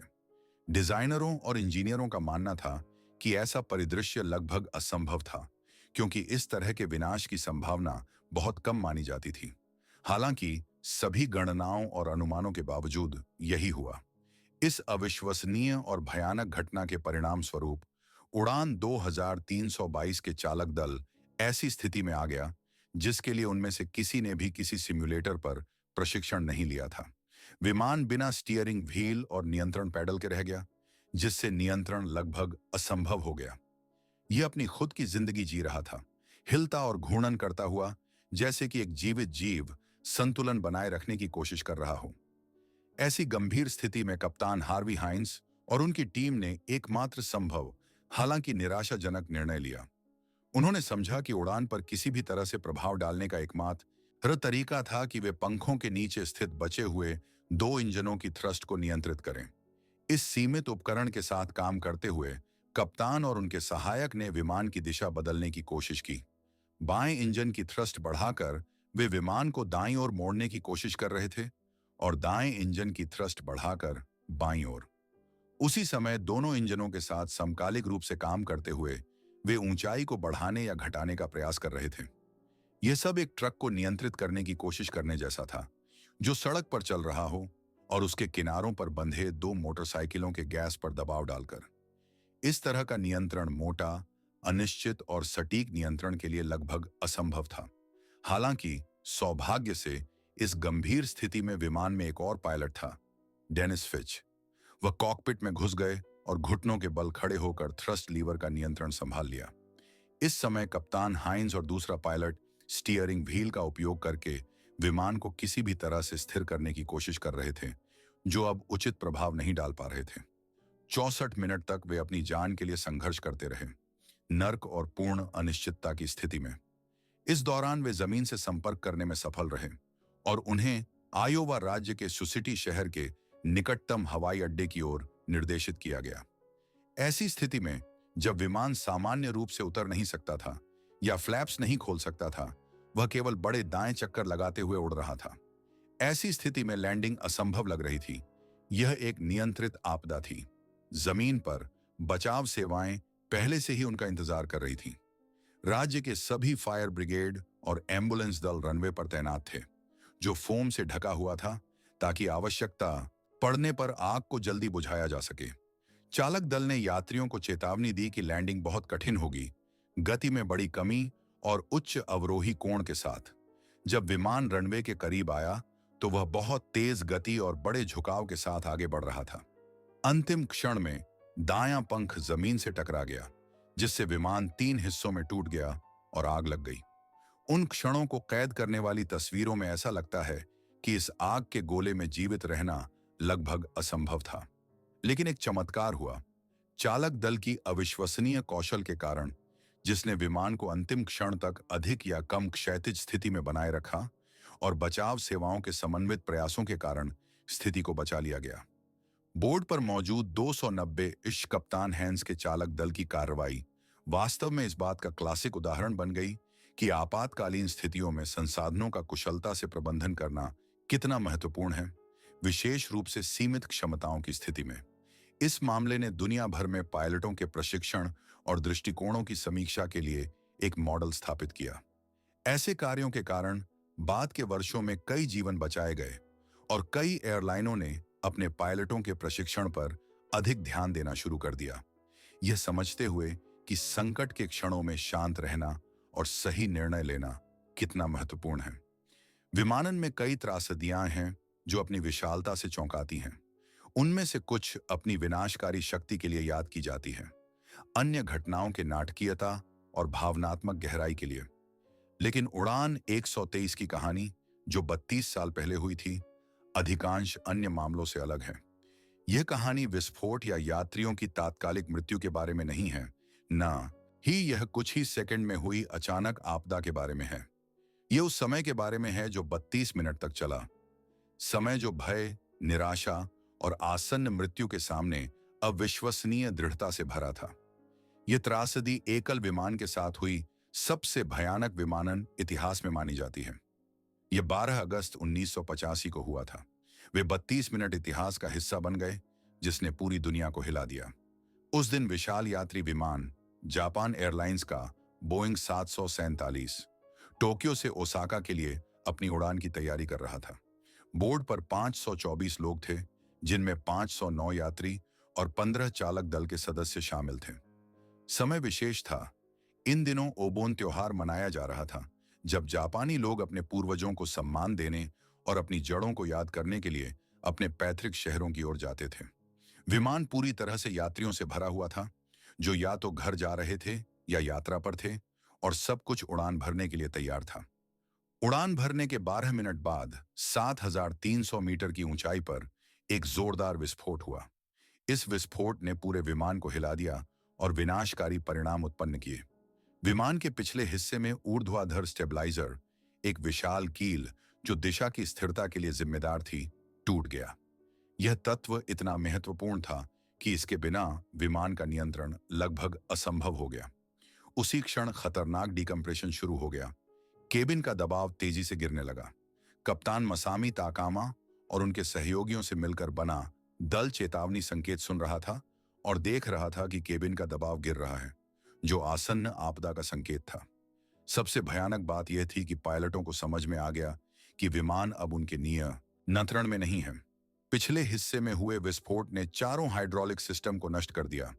डिजाइनरों और इंजीनियरों का मानना था कि ऐसा परिदृश्य लगभग असंभव था, क्योंकि इस तरह के विनाश की संभावना बहुत कम मानी जाती थी। हालांकि सभी गणनाओं और अनुमानों के बावजूद यही हुआ। इस अविश्वसनीय और भयानक घटना के परिणाम स्वरूप उड़ान 2322 के चालक दल ऐसी स्थिति में आ गया जिसके लिए उनमें से किसी ने भी किसी सिम्युलेटर पर प्रशिक्षण नहीं लिया था। विमान बिना स्टीयरिंग व्हील और नियंत्रण पैडल के रह गया, जिससे नियंत्रण लगभग असंभव हो गया। यह अपनी खुद की जिंदगी जी रहा था, हिलता और घूर्णन करता हुआ, जैसे कि एक जीवित जीव संतुलन बनाए रखने की कोशिश कर रहा हो। ऐसी गंभीर स्थिति में कप्तान हार्वी हाइंस और उनकी टीम ने एकमात्र संभव, हालांकि निराशाजनक निर्णय लिया। उन्होंने समझा कि उड़ान पर किसी भी तरह से प्रभाव डालने का एकमात्र तरीका था कि वे पंखों के नीचे स्थित बचे हुए 2 इंजनों की थ्रस्ट को नियंत्रित करें। इस सीमित उपकरण के साथ काम करते हुए कप्तान और उनके सहायक ने विमान की दिशा बदलने की कोशिश की। बाएं इंजन की थ्रस्ट बढ़ाकर वे विमान को दाईं ओर मोड़ने की कोशिश कर रहे थे और दाएं इंजन की थ्रस्ट बढ़ाकर बाईं ओर। उसी समय दोनों इंजनों के साथ समकालिक रूप से काम करते हुए वे ऊंचाई को बढ़ाने या घटाने का प्रयास कर रहे थे। यह सब एक ट्रक को नियंत्रित करने की कोशिश करने जैसा था, जो सड़क पर चल रहा हो और उसके किनारों पर बंधे 2 मोटरसाइकिलों के गैस पर दबाव डालकर। इस तरह का नियंत्रण मोटा, अनिश्चित और सटीक नियंत्रण के लिए लगभग असंभव था। हालांकि सौभाग्य से इस गंभीर स्थिति में विमान में एक और पायलट था, डेनिस फिच। वह कॉकपिट में घुस गए और घुटनों के बल खड़े होकर थ्रस्ट लीवर का नियंत्रण संभाल लिया। इस समय कप्तान हाइंस और दूसरा पायलट स्टीयरिंग व्हील का उपयोग करके विमान को किसी भी तरह से स्थिर करने की कोशिश कर रहे थे, जो अब उचित प्रभाव नहीं डाल पा रहे थे। 64 मिनट तक वे अपनी जान के लिए संघर्ष करते रहे, नर्क और पूर्ण अनिश्चितता की स्थिति में। इस दौरान वे जमीन से संपर्क करने में सफल रहे और उन्हें आयोवा राज्य के सुसिटी शहर के निकटतम हवाई अड्डे की ओर निर्देशित किया गया। ऐसी स्थिति में जब विमान सामान्य रूप से उतर नहीं सकता था या फ्लैप्स नहीं खोल सकता था, वह केवल बड़े दाएं चक्कर लगाते हुए उड़ रहा था। ऐसी स्थिति में लैंडिंग असंभव लग रही थी। यह एक नियंत्रित आपदा थी। जमीन पर बचाव सेवाएं पहले से ही उनका इंतजार कर रही थीं। राज्य के सभी फायर ब्रिगेड और एम्बुलेंस दल रनवे पर तैनात थे, जो फोम से ढका हुआ था ताकि आवश्यकता पड़ने पर आग को जल्दी बुझाया जा सके। चालक दल ने यात्रियों को चेतावनी दी कि लैंडिंग बहुत कठिन होगी, गति में बड़ी कमी और उच्च अवरोही कोण के साथ। जब विमान रनवे के करीब आया तो वह बहुत तेज गति और बड़े झुकाव के साथ आगे बढ़ रहा था। अंतिम क्षण में दायां पंख जमीन से टकरा गया, जिससे विमान 3 हिस्सों में टूट गया और आग लग गई। उन क्षणों को कैद करने वाली तस्वीरों में ऐसा लगता है कि इस आग के गोले में जीवित रहना लगभग असंभव था। लेकिन एक चमत्कार हुआ। चालक दल की अविश्वसनीय कौशल के कारण, जिसने विमान को अंतिम क्षण तक अधिक या कम क्षैतिज स्थिति में बनाए रखा, और बचाव सेवाओं के समन्वित प्रयासों के कारण स्थिति को बचा लिया गया। बोर्ड पर मौजूद 290 इश कप्तान हैंस के चालक दल की कार्रवाई वास्तव में इस बात का क्लासिक उदाहरण बन गई कि आपातकालीन स्थितियों में संसाधनों का कुशलता से प्रबंधन करना कितना महत्वपूर्ण है, विशेष रूप से सीमित क्षमताओं की स्थिति में। इस मामले ने दुनिया भर में पायलटों के प्रशिक्षण और दृष्टिकोणों की समीक्षा के लिए एक मॉडल स्थापित किया। ऐसे कार्यों के कारण बाद के वर्षों में कई जीवन बचाए गए और कई एयरलाइनों ने अपने पायलटों के प्रशिक्षण पर अधिक ध्यान देना शुरू कर दिया, यह समझते हुए कि संकट के क्षणों में शांत रहना और सही निर्णय लेना कितना महत्वपूर्ण है। विमानन में कई त्रासदियां हैं जो अपनी विशालता से चौंकाती हैं। उनमें से कुछ अपनी विनाशकारी शक्ति के लिए याद की जाती हैं, अन्य घटनाओं के नाटकीयता और भावनात्मक गहराई के लिए। लेकिन उड़ान 123 की कहानी, जो 32 साल पहले हुई थी, अधिकांश अन्य मामलों से अलग है। यह कहानी विस्फोट या यात्रियों की तात्कालिक मृत्यु के बारे में नहीं है, न ही यह कुछ ही सेकंड में हुई अचानक आपदा के बारे में है। यह उस समय के बारे में है जो 32 मिनट तक चला, समय जो भय, निराशा और आसन्न मृत्यु के सामने अविश्वसनीय दृढ़ता से भरा था। यह त्रासदी एकल विमान के साथ हुई सबसे भयानक विमानन इतिहास में मानी जाती है। यह 12 अगस्त 1985 को हुआ था। वे 32 मिनट इतिहास का हिस्सा बन गए जिसने पूरी दुनिया को हिला दिया। उस दिन विशाल यात्री विमान जापान एयरलाइंस का बोइंग 747 टोक्यो से ओसाका के लिए अपनी उड़ान की तैयारी कर रहा था। बोर्ड पर 524 लोग थे, जिनमें 509 यात्री और 15 चालक दल के सदस्य शामिल थे। समय विशेष था। इन दिनों ओबोन त्योहार मनाया जा रहा था, जब जापानी लोग अपने पूर्वजों को सम्मान देने और अपनी जड़ों को याद करने के लिए अपने पैतृक शहरों की ओर जाते थे। विमान पूरी तरह से यात्रियों से भरा हुआ था, जो या तो घर जा रहे थे या यात्रा पर थे, और सब कुछ उड़ान भरने के लिए तैयार था। उड़ान भरने के 12 मिनट बाद 7,300 मीटर की ऊंचाई पर एक जोरदार विस्फोट हुआ। इस विस्फोट ने पूरे विमान को हिला दिया और विनाशकारी परिणाम उत्पन्न किए। विमान के पिछले हिस्से में ऊर्ध्वाधर स्टेबलाइजर, एक विशाल कील जो दिशा की स्थिरता के लिए जिम्मेदार थी, टूट गया। यह तत्व इतना महत्वपूर्ण था कि इसके बिना विमान का नियंत्रण लगभग असंभव हो गया। उसी क्षण खतरनाक डिकम्प्रेशन शुरू हो गया। केबिन का दबाव तेजी से गिरने लगा। कप्तान मसामी ताकामा और उनके सहयोगियों से मिलकर बना दल चेतावनी संकेत सुन रहा था और देख रहा था कि केबिन का दबाव गिर रहा है, जो आसन्न आपदा का संकेत था। सबसे भयानक बात यह थी कि पायलटों को समझ में आ गया कि विमान अब उनके नियंत्रण में नहीं है। पिछले हिस्से में हुए विस्फोट ने चारों हाइड्रोलिक सिस्टम को नष्ट कर दिया,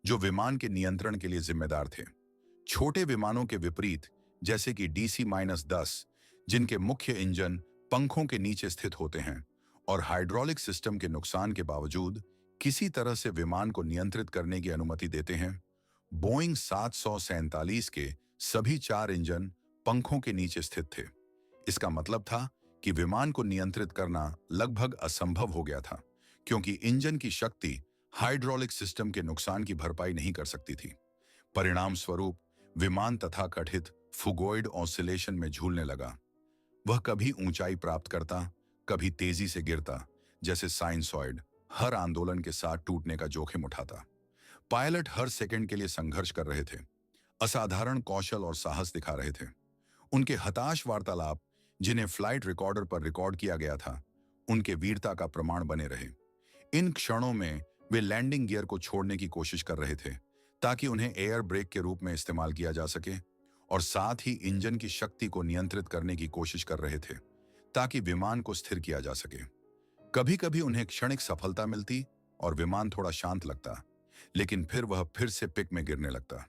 जो विमान के नियंत्रण के लिए जिम्मेदार थे। छोटे विमानों के विपरीत, जैसे कि DC-10, जिनके मुख्य इंजन पंखों के नीचे स्थित होते हैं और हाइड्रोलिक सिस्टम के नुकसान के बावजूद किसी तरह से विमान को नियंत्रित करने की अनुमति देते हैं, बोइंग 747 के सभी 4 इंजन पंखों के नीचे स्थित थे। इसका मतलब था कि विमान को नियंत्रित करना लगभग असंभव हो गया था, क्योंकि इंजन की शक्ति हाइड्रोलिक सिस्टम के नुकसान की भरपाई नहीं कर सकती थी। परिणाम स्वरूप विमान तथाकथित फुगोइड ऑसिलेशन में झूलने लगा। वह कभी ऊंचाई प्राप्त करता, कभी तेजी से गिरता, जैसे साइनसॉइड, हर आंदोलन के साथ टूटने का जोखिम उठाता। पायलट हर सेकंड के लिए संघर्ष कर रहे थे, असाधारण कौशल और साहस दिखा रहे थे। उनके हताश वार्तालाप, जिन्हें फ्लाइट रिकॉर्डर पर रिकॉर्ड किया गया था, उनके वीरता का प्रमाण बने रहे। इन क्षणों में वे लैंडिंग गियर को छोड़ने की कोशिश कर रहे थे ताकि उन्हें एयर ब्रेक के रूप में इस्तेमाल किया जा सके, और साथ ही इंजन की शक्ति को नियंत्रित करने की कोशिश कर रहे थे ताकि विमान को स्थिर किया जा सके। कभी कभी उन्हें क्षणिक सफलता मिलती और विमान थोड़ा शांत लगता, लेकिन फिर वह फिर से पिक में गिरने लगता।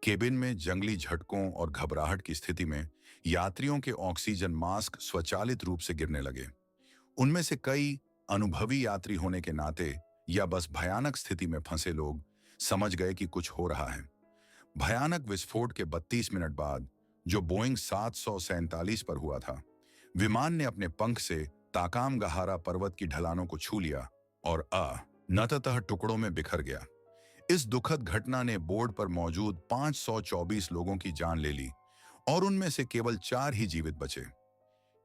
केबिन में जंगली झटकों और घबराहट की स्थिति में यात्रियों के ऑक्सीजन मास्क स्वचालित रूप से गिरने लगे। उनमें से कई अनुभवी यात्री होने के नाते या बस भयानक स्थिति में फंसे लोग समझ गए कि कुछ हो रहा है। भयानक विस्फोट के 32 मिनट बाद, जो बोइंग 747 पर हुआ था, विमान ने अपने पंख से ताकामगाहारा पर्वत की ढलानों को छू लिया और नततः टुकड़ों में बिखर गया। इस दुखद घटना ने बोर्ड पर मौजूद 524 लोगों की जान ले ली और उनमें से केवल 4 ही जीवित बचे।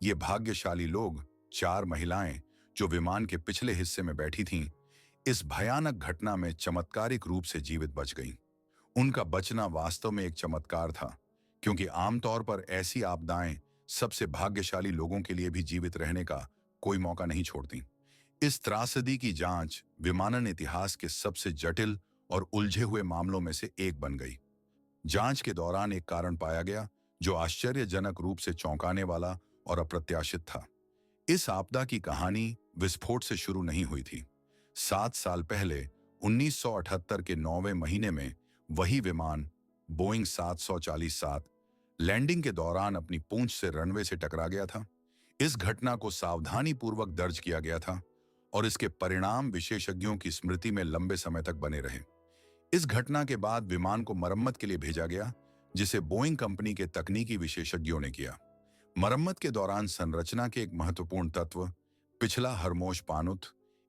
ये भाग्यशाली लोग, 4 महिलाएं जो विमान के पिछले हिस्से में बैठी थीं, इस भयानक घटना में चमत्कारिक रूप से जीवित बच गईं। उनका बचना वास्तव में एक चमत्कार था, क्योंकि आमतौर पर ऐसी आपदाएं सबसे भाग्यशाली लोगों के लिए भी जीवित रहने का कोई मौका नहीं छोड़ती। इस त्रासदी की जांच विमानन इतिहास के सबसे जटिल और उलझे हुए मामलों में से एक बन गई। जांच के दौरान एक कारण पाया गया जो आश्चर्यजनक रूप से चौंकाने वाला और अप्रत्याशित था। इस आपदा की कहानी विस्फोट से शुरू नहीं हुई थी। 7 साल पहले 1978 के 9वें महीने में वही विमान बोइंग 747 लैंडिंग के दौरान अपनी पूंछ से रनवे से टकरा गया था। इस घटना को सावधानीपूर्वक दर्ज किया गया था और इसके परिणाम विशेषज्ञों की स्मृति में लंबे समय तक बने रहे। इस घटना के बाद विमान को मरम्मत के लिए भेजा गया, जिसे बोइंग कंपनी के तकनीकी विशेषज्ञों ने किया। मरम्मत के दौरान संरचना के एक महत्वपूर्ण तत्व पिछला हरमोश पानुत,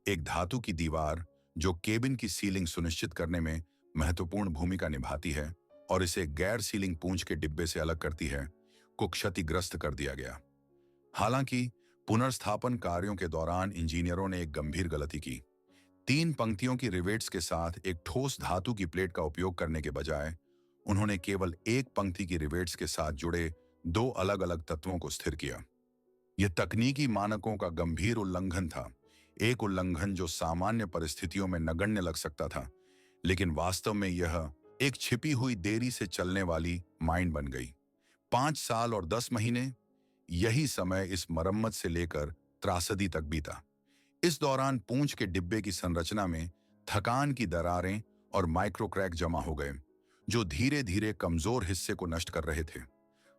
एक धातु की दीवार जो केबिन की सीलिंग सुनिश्चित करने में महत्वपूर्ण भूमिका निभाती है और इसे गैर सीलिंग पूंछ के डिब्बे से अलग करती है, को क्षतिग्रस्त कर दिया गया। हालांकि पुनर्स्थापन कार्यों के दौरान इंजीनियरों ने एक गंभीर गलती की। 3 पंक्तियों की रिवेट्स के साथ एक ठोस धातु की प्लेट का उपयोग करने के बजाय उन्होंने केवल एक पंक्ति की रिवेट्स के साथ जुड़े 2 अलग-अलग तत्वों को स्थिर किया। यह तकनीकी मानकों का गंभीर उल्लंघन था, एक उल्लंघन जो सामान्य परिस्थितियों में नगण्य लग सकता था, लेकिन वास्तव में यह एक छिपी हुई देरी से चलने वाली माइन बन गई। 5 साल और 10 महीने, यही समय इस मरम्मत से लेकर त्रासदी तक बीता। इस दौरान पूंछ के डिब्बे की संरचना में थकान की दरारें और माइक्रोक्रैक जमा हो गए, जो धीरे धीरे कमजोर हिस्से को नष्ट कर रहे थे।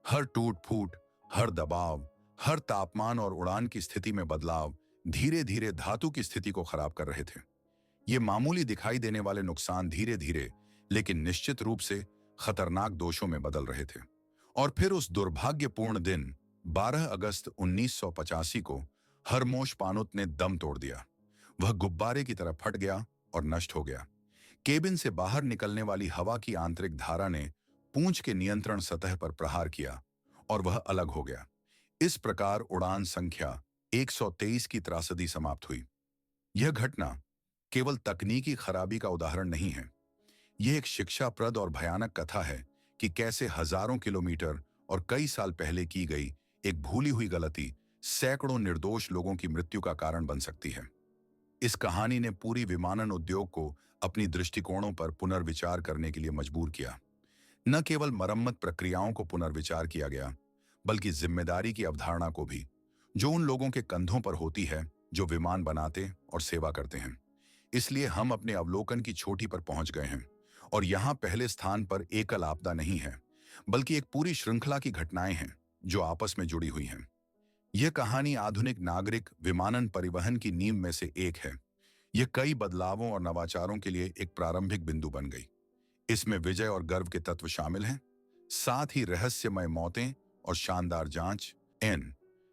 हर टूट फूट, हर दबाव, हर तापमान और उड़ान की स्थिति में बदलाव धीरे धीरे धातु की स्थिति को खराब कर रहे थे। ये मामूली दिखाई देने वाले नुकसान धीरे धीरे लेकिन निश्चित रूप से खतरनाक दोषों में बदल रहे थे। और फिर उस दुर्भाग्यपूर्ण दिन 12 अगस्त 1985 को हरमोश पानुत ने दम तोड़ दिया। वह गुब्बारे की तरह फट गया और नष्ट हो गया। केबिन से बाहर निकलने वाली हवा की आंतरिक धारा ने पूंछ के नियंत्रण सतह पर प्रहार किया और वह अलग हो गया। इस प्रकार उड़ान संख्या 123 की त्रासदी समाप्त हुई। यह घटना केवल तकनीकी खराबी का उदाहरण नहीं है, यह एक शिक्षाप्रद और भयानक कथा है कि कैसे हजारों किलोमीटर और कई साल पहले की गई एक भूली हुई गलती सैकड़ों निर्दोष लोगों की मृत्यु का कारण बन सकती है। इस कहानी ने पूरी विमानन उद्योग को अपनी दृष्टिकोणों पर पुनर्विचार करने के लिए मजबूर किया। न केवल मरम्मत प्रक्रियाओं को पुनर्विचार किया गया, बल्कि जिम्मेदारी की अवधारणा को भी, जो उन लोगों के कंधों पर होती है जो विमान बनाते और सेवा करते हैं। इसलिए हम अपने अवलोकन की चोटी पर पहुंच गए हैं और यहाँ पहले स्थान पर एकल आपदा नहीं है, बल्कि एक पूरी श्रृंखला की घटनाएं हैं जो आपस में जुड़ी हुई हैं। यह कहानी आधुनिक नागरिक विमानन परिवहन की नींव में से एक है। यह कई बदलावों और नवाचारों के लिए एक प्रारंभिक बिंदु बन गई। इसमें विजय और गर्व के तत्व शामिल हैं, साथ ही रहस्यमय मौतें और शानदार जांच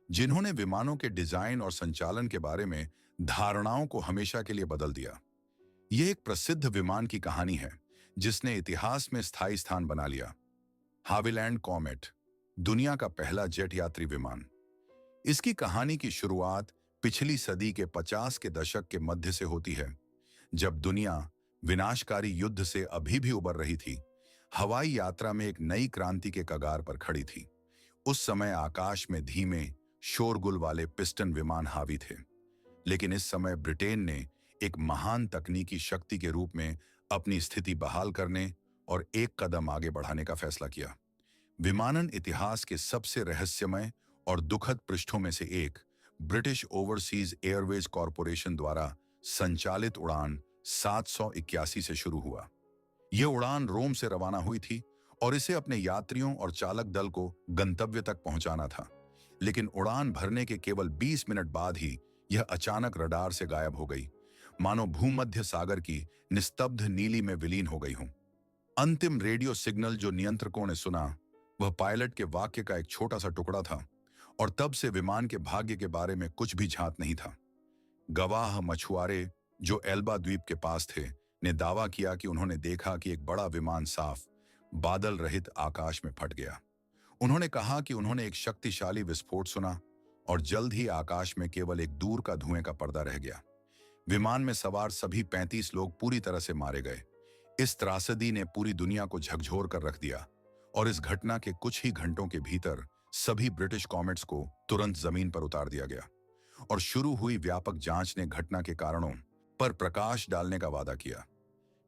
जिन्होंने विमानों के डिजाइन और संचालन के बारे में धारणाओं को हमेशा के लिए बदल दिया। यह एक प्रसिद्ध विमान की कहानी है जिसने इतिहास में स्थायी स्थान बना लिया। हाविलैंड कॉमेट, दुनिया का पहला जेट यात्री विमान। इसकी कहानी की शुरुआत पिछली सदी के 50 के दशक के मध्य से होती है, जब दुनिया विनाशकारी युद्ध से अभी भी उबर रही थी। हवाई यात्रा में एक नई क्रांति के कगार पर खड़ी थी। उस समय आकाश में धीमे शोरगुल वाले पिस्टन विमान हावी थे, लेकिन इस समय ब्रिटेन ने एक महान तकनीकी शक्ति के रूप में अपनी स्थिति बहाल करने और एक कदम आगे बढ़ाने का फैसला किया। विमानन इतिहास के सबसे रहस्यमय और दुखद पृष्ठों में से एक ब्रिटिश ओवरसीज एयरवेज कॉरपोरेशन द्वारा संचालित उड़ान 781 से शुरू हुआ। यह उड़ान रोम से रवाना हुई थी और इसे अपने यात्रियों और चालक दल को गंतव्य तक पहुंचाना था। लेकिन उड़ान भरने के केवल 20 मिनट बाद ही यह अचानक रडार से गायब हो गई, मानो भूमध्य सागर की निस्तब्ध नीली में विलीन हो गई हो। अंतिम रेडियो सिग्नल जो नियंत्रकों ने सुना, वह पायलट के वाक्य का एक छोटा सा टुकड़ा था और तब से विमान के भाग्य के बारे में कुछ भी झांत नहीं था। गवाह मछुआरे जो एल्बा द्वीप के पास थे ने दावा किया कि उन्होंने देखा कि एक बड़ा विमान साफ बादल रहित आकाश में फट गया। उन्होंने कहा कि उन्होंने एक शक्तिशाली विस्फोट सुना और जल्द ही आकाश में केवल एक दूर का धुएं का पर्दा रह गया। विमान में सवार सभी 35 लोग पूरी तरह से मारे गए। इस त्रासदी ने पूरी दुनिया को झकझोर कर रख दिया और इस घटना के कुछ ही घंटों के भीतर सभी ब्रिटिश कॉमेट्स को तुरंत जमीन पर उतार दिया गया। और शुरू हुई व्यापक जांच ने घटना के कारणों पर प्रकाश डालने का वादा किया।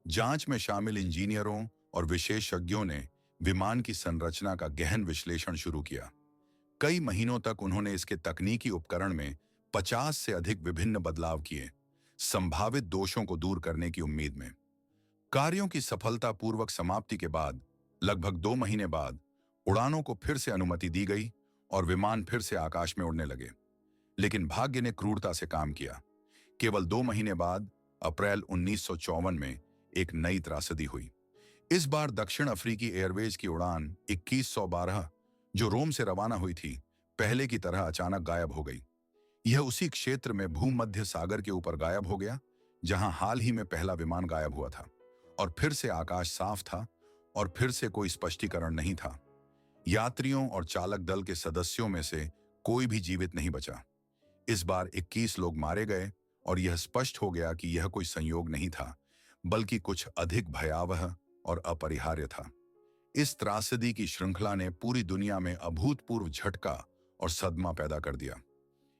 जांच में शामिल इंजीनियरों और विशेषज्ञों ने विमान की संरचना का गहन विश्लेषण शुरू किया। कई महीनों तक उन्होंने इसके तकनीकी उपकरण में 50 से अधिक विभिन्न बदलाव किए, संभावित दोषों को दूर करने की उम्मीद में। कार्यों की सफलतापूर्वक समाप्ति के बाद लगभग 2 महीने बाद उड़ानों को फिर से अनुमति दी गई और विमान फिर से आकाश में उड़ने लगे। लेकिन भाग्य ने क्रूरता से काम किया। केवल 2 महीने बाद अप्रैल 1954 में एक नई त्रासदी हुई। इस बार दक्षिण अफ्रीकी एयरवेज की उड़ान 2112 जो रोम से रवाना हुई थी, पहले की तरह अचानक गायब हो गई। यह उसी क्षेत्र में भूमध्य सागर के ऊपर गायब हो गया जहां हाल ही में पहला विमान गायब हुआ था। और फिर से आकाश साफ था और फिर से कोई स्पष्टीकरण नहीं था। यात्रियों और चालक दल के सदस्यों में से कोई भी जीवित नहीं बचा। इस बार 21 लोग मारे गए और यह स्पष्ट हो गया कि यह कोई संयोग नहीं था, बल्कि कुछ अधिक भयावह और अपरिहार्य था। इस त्रासदी की श्रृंखला ने पूरी दुनिया में अभूतपूर्व झटका और सदमा पैदा कर दिया।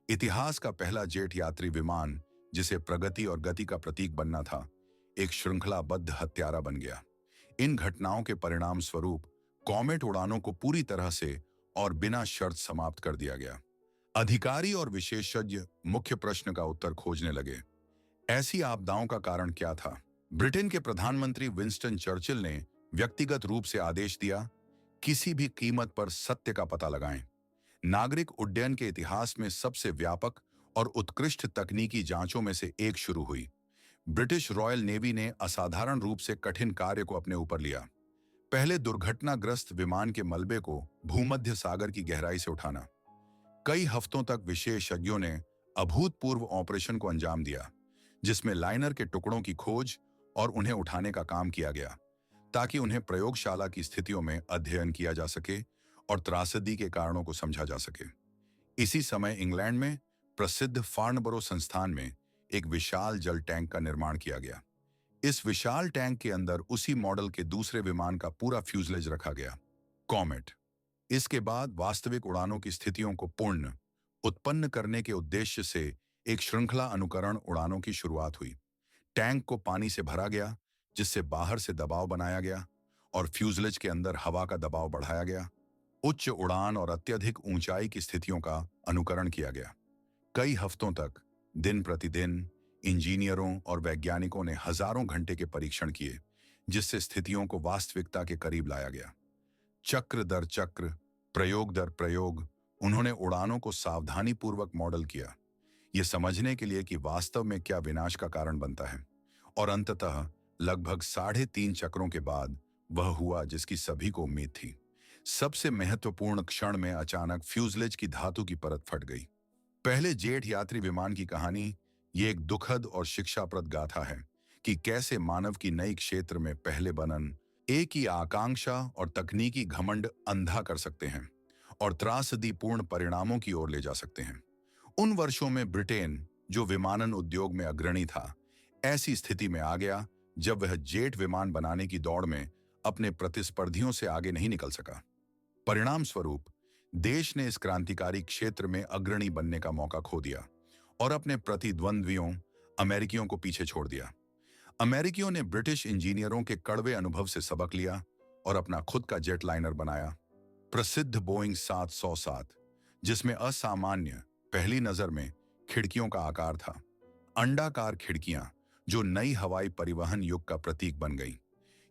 इतिहास का पहला जेट यात्री विमान, जिसे प्रगति और गति का प्रतीक बनना था, एक श्रृंखलाबद्ध हत्यारा बन गया। इन घटनाओं के परिणाम स्वरूप कॉमेट उड़ानों को पूरी तरह से और बिना शर्त समाप्त कर दिया गया। अधिकारी और विशेषज्ञ मुख्य प्रश्न का उत्तर खोजने लगे। ऐसी आपदाओं का कारण क्या था? ब्रिटेन के प्रधानमंत्री विंस्टन चर्चिल ने व्यक्तिगत रूप से आदेश दिया, किसी भी कीमत पर सत्य का पता लगाएं। नागरिक उड्डयन के इतिहास में सबसे व्यापक और उत्कृष्ट तकनीकी जांचों में से एक शुरू हुई। ब्रिटिश रॉयल नेवी ने असाधारण रूप से कठिन कार्य को अपने ऊपर लिया। पहले दुर्घटनाग्रस्त विमान के मलबे को भूमध्य सागर की गहराई से उठाना। कई हफ्तों तक विशेषज्ञों ने अभूतपूर्व ऑपरेशन को अंजाम दिया, जिसमें लाइनर के टुकड़ों की खोज और उन्हें उठाने का काम किया गया, ताकि उन्हें प्रयोगशाला की स्थितियों में अध्ययन किया जा सके और त्रासदी के कारणों को समझा जा सके। इसी समय इंग्लैंड में प्रसिद्ध फार्नबरो संस्थान में एक विशाल जल टैंक का निर्माण किया गया। इस विशाल टैंक के अंदर उसी मॉडल के दूसरे विमान का पूरा फ्यूजलेज रखा गया, कॉमेट। इसके बाद वास्तविक उड़ानों की स्थितियों को पूर्ण उत्पन्न करने के उद्देश्य से एक श्रृंखला अनुकरण उड़ानों की शुरुआत हुई। टैंक को पानी से भरा गया, जिससे बाहर से दबाव बनाया गया और फ्यूजलेज के अंदर हवा का दबाव बढ़ाया गया। उच्च उड़ान और अत्यधिक ऊंचाई की स्थितियों का अनुकरण किया गया। कई हफ्तों तक दिन प्रतिदिन इंजीनियरों और वैज्ञानिकों ने हजारों घंटे के परीक्षण किए, जिससे स्थितियों को वास्तविकता के करीब लाया गया। चक्र दर चक्र, प्रयोग दर प्रयोग, उन्होंने उड़ानों को सावधानीपूर्वक मॉडल किया, ये समझने के लिए कि वास्तव में क्या विनाश का कारण बनता है। और अंततः लगभग 3.5 चक्रों के बाद वह हुआ जिसकी सभी को उम्मीद थी। सबसे महत्वपूर्ण क्षण में अचानक फ्यूजलेज की धातु की परत फट गई। पहले जेट यात्री विमान की कहानी ये एक दुखद और शिक्षाप्रद गाथा है कि कैसे मानव की नई क्षेत्र में पहले बनन एक ही आकांक्षा और तकनीकी घमंड अंधा कर सकते हैं और त्रासदीपूर्ण परिणामों की ओर ले जा सकते हैं। उन वर्षों में ब्रिटेन, जो विमानन उद्योग में अग्रणी था, ऐसी स्थिति में आ गया जब वह जेट विमान बनाने की दौड़ में अपने प्रतिस्पर्धियों से आगे नहीं निकल सका। परिणाम स्वरूप देश ने इस क्रांतिकारी क्षेत्र में अग्रणी बनने का मौका खो दिया और अपने प्रतिद्वंद्वियों अमेरिकियों को पीछे छोड़ दिया। अमेरिकियों ने ब्रिटिश इंजीनियरों के कड़वे अनुभव से सबक लिया और अपना खुद का जेट लाइनर बनाया, प्रसिद्ध बोइंग 707, जिसमें असामान्य, पहली नजर में, खिड़कियों का आकार था। अंडाकार खिड़कियां जो नई हवाई परिवहन युग का प्रतीक बन गई।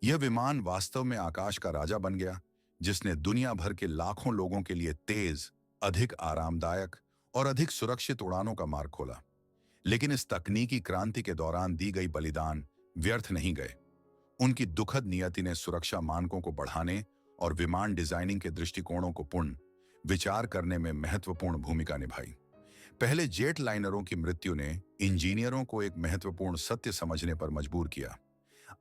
यह विमान वास्तव में आकाश का राजा बन गया, जिसने दुनिया भर के लाखों लोगों के लिए तेज, अधिक आरामदायक और अधिक सुरक्षित उड़ानों का मार्ग खोला। लेकिन इस तकनीकी क्रांति के दौरान दी गई बलिदान व्यर्थ नहीं गए। उनकी दुखद नियति ने सुरक्षा मानकों को बढ़ाने और विमान डिजाइनिंग के दृष्टिकोणों को पुनः विचार करने में महत्वपूर्ण भूमिका निभाई। पहले जेट लाइनरों की मृत्यु ने इंजीनियरों को एक महत्वपूर्ण सत्य समझने पर मजबूर किया।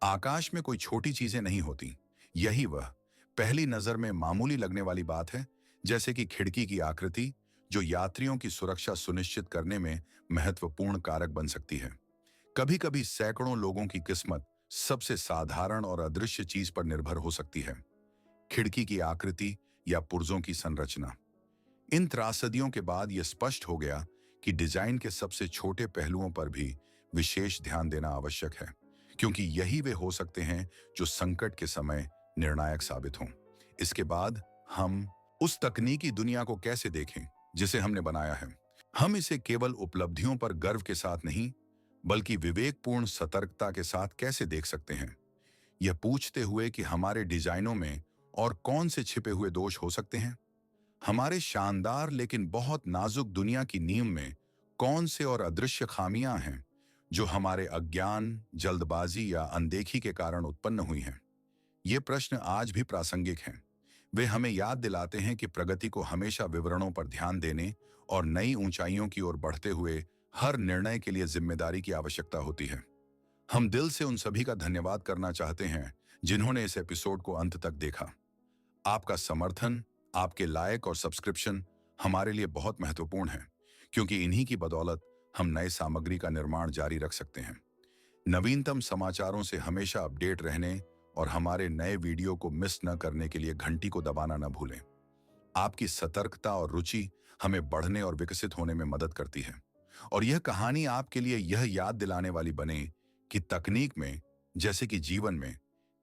आकाश में कोई छोटी चीजें नहीं होती। यही वह पहली नजर में मामूली लगने वाली बात है, जैसे कि खिड़की की आकृति, जो यात्रियों की सुरक्षा सुनिश्चित करने में महत्वपूर्ण कारक बन सकती है। कभी कभी सैकड़ों लोगों की किस्मत सबसे साधारण और अदृश्य चीज पर निर्भर हो सकती है, खिड़की की आकृति या पुर्जों की संरचना। इन त्रासदियों के बाद यह स्पष्ट हो गया कि डिजाइन के सबसे छोटे पहलुओं पर भी विशेष ध्यान देना आवश्यक है, क्योंकि यही वे हो सकते हैं जो संकट के समय निर्णायक साबित हों। इसके बाद हम उस तकनीकी दुनिया को कैसे देखें जिसे हमने बनाया है। हम इसे केवल उपलब्धियों पर गर्व के साथ नहीं, बल्कि विवेकपूर्ण सतर्कता के साथ कैसे देख सकते हैं, यह पूछते हुए कि हमारे डिजाइनों में और कौन से छिपे हुए दोष हो सकते हैं। हमारे शानदार लेकिन बहुत नाजुक दुनिया की नींव में कौन से और अदृश्य खामियां हैं जो हमारे अज्ञान, जल्दबाजी या अनदेखी के कारण उत्पन्न हुई हैं। ये प्रश्न आज भी प्रासंगिक हैं। वे हमें याद दिलाते हैं कि प्रगति को हमेशा विवरणों पर ध्यान देने और नई ऊंचाइयों की ओर बढ़ते हुए हर निर्णय के लिए जिम्मेदारी की आवश्यकता होती है। हम दिल से उन सभी का धन्यवाद करना चाहते हैं जिन्होंने इस एपिसोड को अंत तक देखा। आपका समर्थन, आपके लाइक और सब्सक्रिप्शन हमारे लिए बहुत महत्वपूर्ण है, क्योंकि इन्हीं की बदौलत हम नए सामग्री का निर्माण जारी रख सकते हैं। नवीनतम समाचारों से हमेशा अपडेट रहने और हमारे नए वीडियो को मिस न करने के लिए घंटी को दबाना न भूलें। आपकी सतर्कता और रुचि हमें बढ़ने और विकसित होने में मदद करती है, और यह कहानी आपके लिए यह याद दिलाने वाली बने कि तकनीक में, जैसे कि जीवन में,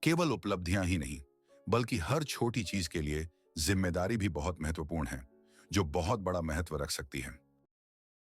केवल उपलब्धियां ही नहीं, बल्कि हर छोटी चीज के लिए जिम्मेदारी भी बहुत महत्वपूर्ण है, जो बहुत बड़ा महत्व रख सकती है।